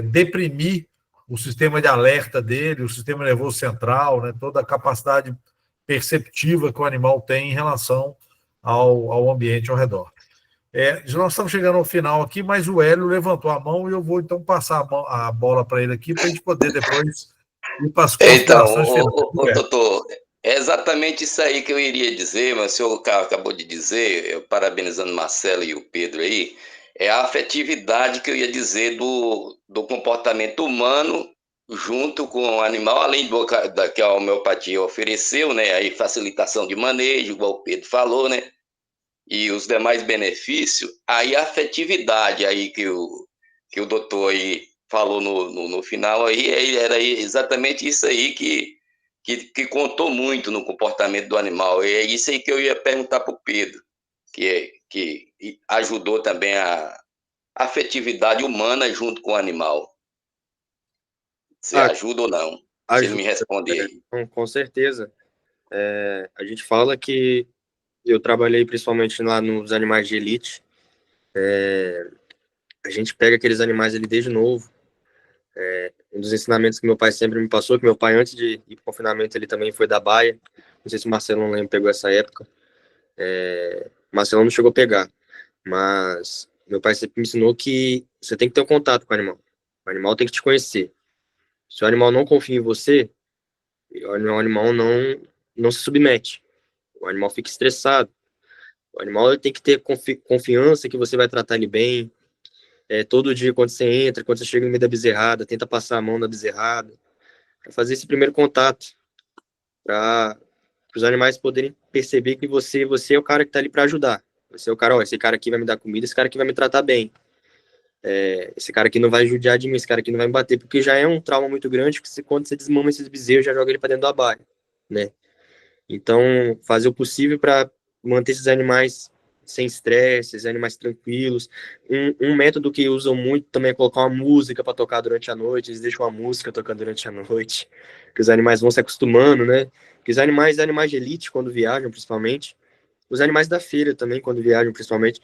deprimir o sistema de alerta dele, o sistema nervoso central, né, toda a capacidade perceptiva que o animal tem em relação ao ambiente ao redor. Nós estamos chegando ao final aqui, mas o Hélio levantou a mão e eu vou então passar a bola para ele aqui para a gente poder depois ir para as considerações finais. Doutor, é exatamente isso aí que eu iria dizer, mas o senhor acabou de dizer, eu parabenizando o Marcelo e o Pedro aí, é a afetividade que eu ia dizer do comportamento humano junto com o animal, além da que a homeopatia ofereceu, né, aí facilitação de manejo, igual o Pedro falou, né, e os demais benefícios, aí a afetividade aí que o doutor aí falou no final aí, era exatamente isso aí que que contou muito no comportamento do animal. E é isso aí que eu ia perguntar para o Pedro, que ajudou também a afetividade humana junto com o animal. Você ajuda ou não? Se ele me responder aí. Com certeza. A gente fala que eu trabalhei principalmente lá nos animais de elite. A gente pega aqueles animais ali desde novo. Um dos ensinamentos que meu pai sempre me passou, que meu pai, antes de ir para o confinamento, ele também foi da baia. Não sei se o Marcelo não lembra, pegou essa época. O Marcelo não chegou a pegar. Mas meu pai sempre me ensinou que você tem que ter um contato com o animal. O animal tem que te conhecer. Se o animal não confia em você, o animal não se submete. O animal fica estressado. O animal tem que ter confiança que você vai tratar ele bem. Todo dia, quando você entra, quando você chega no meio da bezerrada, tenta passar a mão na bezerrada, para fazer esse primeiro contato, para os animais poderem perceber que você é o cara que está ali para ajudar. Você é o cara, esse cara aqui vai me dar comida, esse cara aqui vai me tratar bem. Esse cara aqui não vai judiar de mim, esse cara aqui não vai me bater, porque já é um trauma muito grande, que quando você desmama esses bezerros, já joga ele para dentro da baia, né? Então, fazer o possível para manter esses animais sem estresse, esses animais tranquilos. Um método que usam muito também é colocar uma música para tocar durante a noite. Eles deixam uma música tocando durante a noite, que os animais vão se acostumando, né? Porque os animais de elite, quando viajam, principalmente, os animais da feira também, quando viajam, principalmente,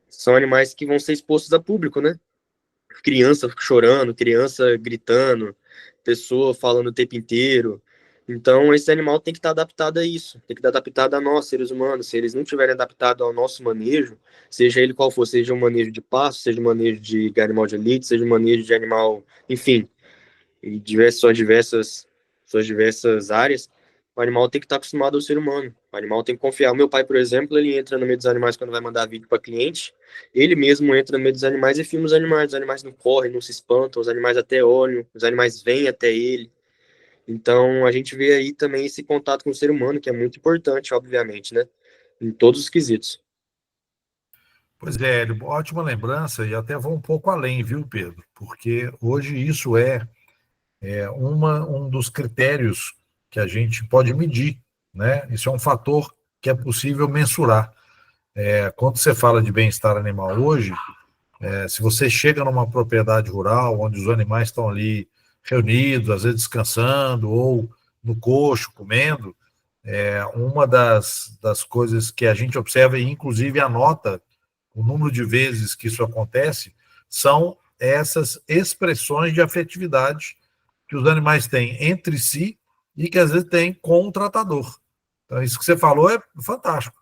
são animais que vão ser expostos a público, né? Criança chorando, criança gritando, pessoa falando o tempo inteiro. Então, esse animal tem que estar adaptado a isso, tem que estar adaptado a nós, seres humanos. Se eles não estiverem adaptados ao nosso manejo, seja ele qual for, seja um manejo de pasto, seja um manejo de animal de elite, seja um manejo de animal, enfim, em suas diversas áreas, o animal tem que estar acostumado ao ser humano. O animal tem que confiar. O meu pai, por exemplo, ele entra no meio dos animais quando vai mandar vídeo para cliente, ele mesmo entra no meio dos animais e filma os animais não correm, não se espantam, os animais até olham, os animais vêm até ele. Então, a gente vê aí também esse contato com o ser humano, que é muito importante, obviamente, né? Em todos os quesitos. Pois é, Hélio, ótima lembrança, e até vou um pouco além, viu, Pedro? Porque hoje isso é um dos critérios que a gente pode medir, né? Isso é um fator que é possível mensurar. Quando você fala de bem-estar animal hoje, se você chega numa propriedade rural, onde os animais estão ali reunidos, às vezes descansando, ou no coxo, comendo, uma das coisas que a gente observa, e inclusive anota o número de vezes que isso acontece, são essas expressões de afetividade que os animais têm entre si e que às vezes têm com o tratador. Então, isso que você falou é fantástico.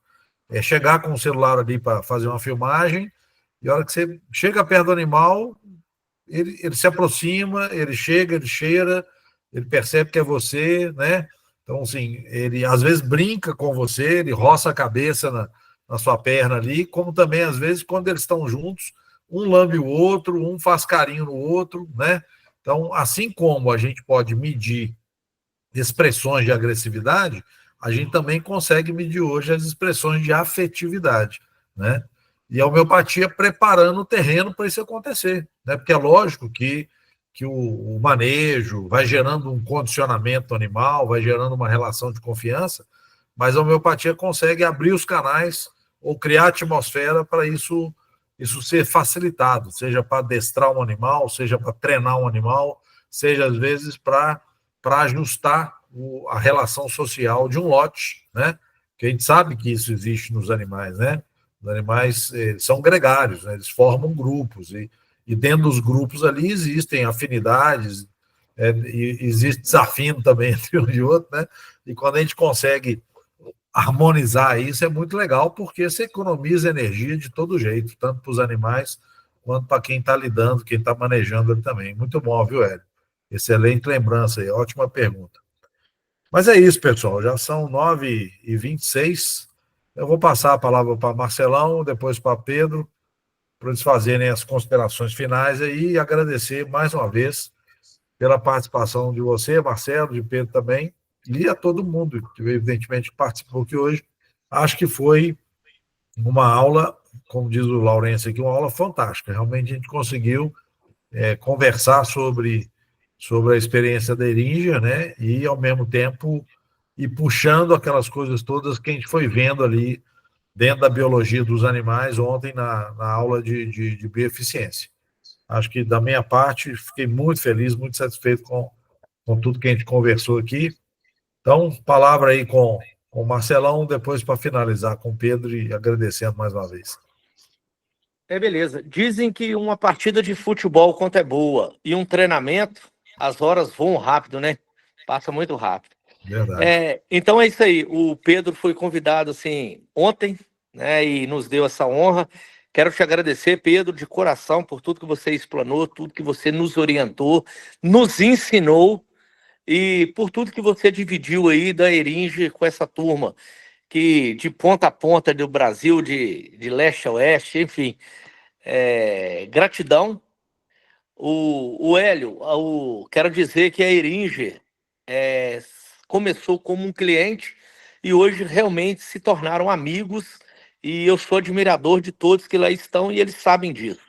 É chegar com o celular ali para fazer uma filmagem, e a hora que você chega perto do animal, ele se aproxima, ele chega, ele cheira, ele percebe que é você, né? Então, assim, ele às vezes brinca com você, ele roça a cabeça na sua perna ali, como também, às vezes, quando eles estão juntos, um lambe o outro, um faz carinho no outro, né? Então, assim como a gente pode medir expressões de agressividade, a gente também consegue medir hoje as expressões de afetividade, né? E a homeopatia preparando o terreno para isso acontecer, né? Porque é lógico que o manejo vai gerando um condicionamento animal, vai gerando uma relação de confiança, mas a homeopatia consegue abrir os canais ou criar atmosfera para isso ser facilitado, seja para adestrar um animal, seja para treinar um animal, seja às vezes para ajustar a relação social de um lote, né? Que a gente sabe que isso existe nos animais, né? Os animais são gregários, né? Eles formam grupos e dentro dos grupos ali existem afinidades, e existe desafio também entre um e outro, né? E quando a gente consegue harmonizar isso é muito legal, porque você economiza energia de todo jeito, tanto para os animais quanto para quem está lidando, quem está manejando ele também. Muito bom, viu, Hélio? Excelente lembrança aí, ótima pergunta. Mas é isso, pessoal, já são 9h26. Eu vou passar a palavra para Marcelão, depois para Pedro, para eles fazerem as considerações finais aí, e agradecer mais uma vez pela participação de você, Marcelo, de Pedro também, e a todo mundo que, evidentemente, participou aqui hoje. Acho que foi uma aula, como diz o Laurence aqui, uma aula fantástica. Realmente a gente conseguiu conversar sobre sobre a experiência da Eringia, né? E, ao mesmo tempo, ir puxando aquelas coisas todas que a gente foi vendo ali dentro da biologia dos animais ontem na aula de bioeficiência. Acho que, da minha parte, fiquei muito feliz, muito satisfeito com tudo que a gente conversou aqui. Então, palavra aí com o Marcelão, depois para finalizar com o Pedro e agradecendo mais uma vez. Beleza. Dizem que uma partida de futebol, quanto é boa, e um treinamento, as horas voam rápido, né? Passa muito rápido. Verdade. Então é isso aí. O Pedro foi convidado assim ontem, né? E nos deu essa honra. Quero te agradecer, Pedro, de coração, por tudo que você explanou, tudo que você nos orientou, nos ensinou e por tudo que você dividiu aí da Eringe com essa turma, que de ponta a ponta do Brasil, de leste a oeste, enfim. Gratidão. O Hélio, quero dizer que a Eringe começou como um cliente e hoje realmente se tornaram amigos e eu sou admirador de todos que lá estão e eles sabem disso.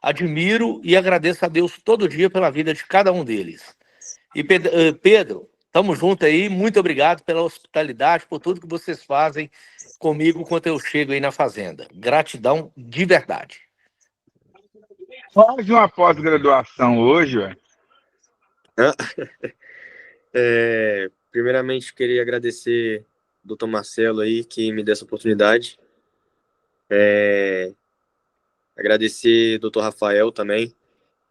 Admiro e agradeço a Deus todo dia pela vida de cada um deles. E Pedro, estamos juntos aí, muito obrigado pela hospitalidade, por tudo que vocês fazem comigo enquanto eu chego aí na fazenda. Gratidão de verdade. Faz uma pós-graduação hoje, ué. Primeiramente, queria agradecer ao Dr. Marcelo aí, que me deu essa oportunidade. Agradecer ao Dr. Rafael também,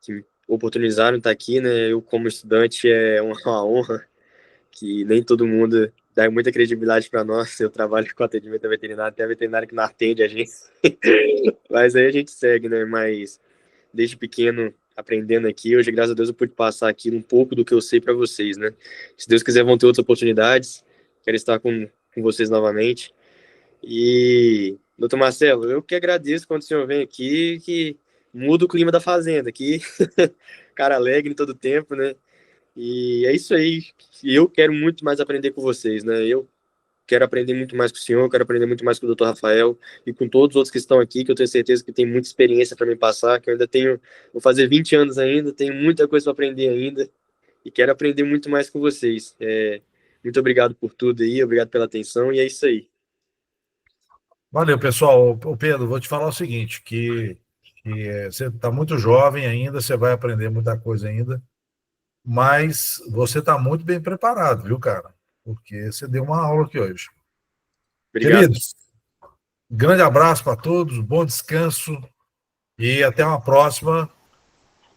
que me oportunizaram de estar aqui, né? Eu, como estudante, é uma honra, que nem todo mundo dá muita credibilidade para nós. Eu trabalho com atendimento a veterinário, tem a veterinária que não atende a gente. Mas aí a gente segue, né? Mas desde pequeno, aprendendo aqui, hoje, graças a Deus, eu pude passar aqui um pouco do que eu sei para vocês, né? Se Deus quiser, vão ter outras oportunidades. Quero estar com vocês novamente. E, doutor Marcelo, eu que agradeço quando o senhor vem aqui, que muda o clima da fazenda aqui. Cara alegre todo tempo, né? E é isso aí. E eu quero muito mais aprender com vocês, né? Eu quero aprender muito mais com o senhor, quero aprender muito mais com o Dr. Rafael e com todos os outros que estão aqui, que eu tenho certeza que tem muita experiência para me passar, que eu ainda tenho, vou fazer 20 anos ainda, tenho muita coisa para aprender ainda e quero aprender muito mais com vocês. Muito obrigado por tudo aí, obrigado pela atenção e é isso aí. Valeu, pessoal. Ô, Pedro, vou te falar o seguinte, que você está muito jovem ainda, você vai aprender muita coisa ainda, mas você está muito bem preparado, viu, cara? Porque você deu uma aula aqui hoje. Obrigado. Queridos, grande abraço para todos, bom descanso e até uma próxima.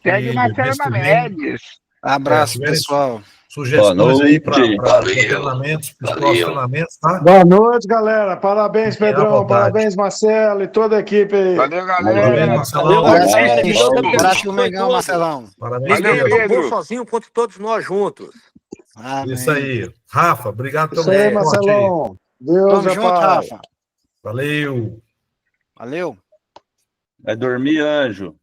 Segue o Marcelo Mamedes. Abraço, pessoal. Sugestões aí para Valeu. treinamentos, para os Valeu. próximos treinamentos, tá? Boa noite, galera. Parabéns, Fiquem à Pedrão. vontade. Parabéns, Marcelo e toda a equipe aí. Valeu, Parabéns, galera. Marcelão. Valeu, Abraço do Mengão, Marcelão. Parabéns, Valeu, Ninguém é tão Pedro. bom sozinho quanto todos nós juntos. Amém. Isso aí. Rafa, obrigado pelo Isso aí, suporte aí. Marcelão. Deus Tamo é junto, pai. Rafa. Valeu. Valeu. Vai dormir, anjo.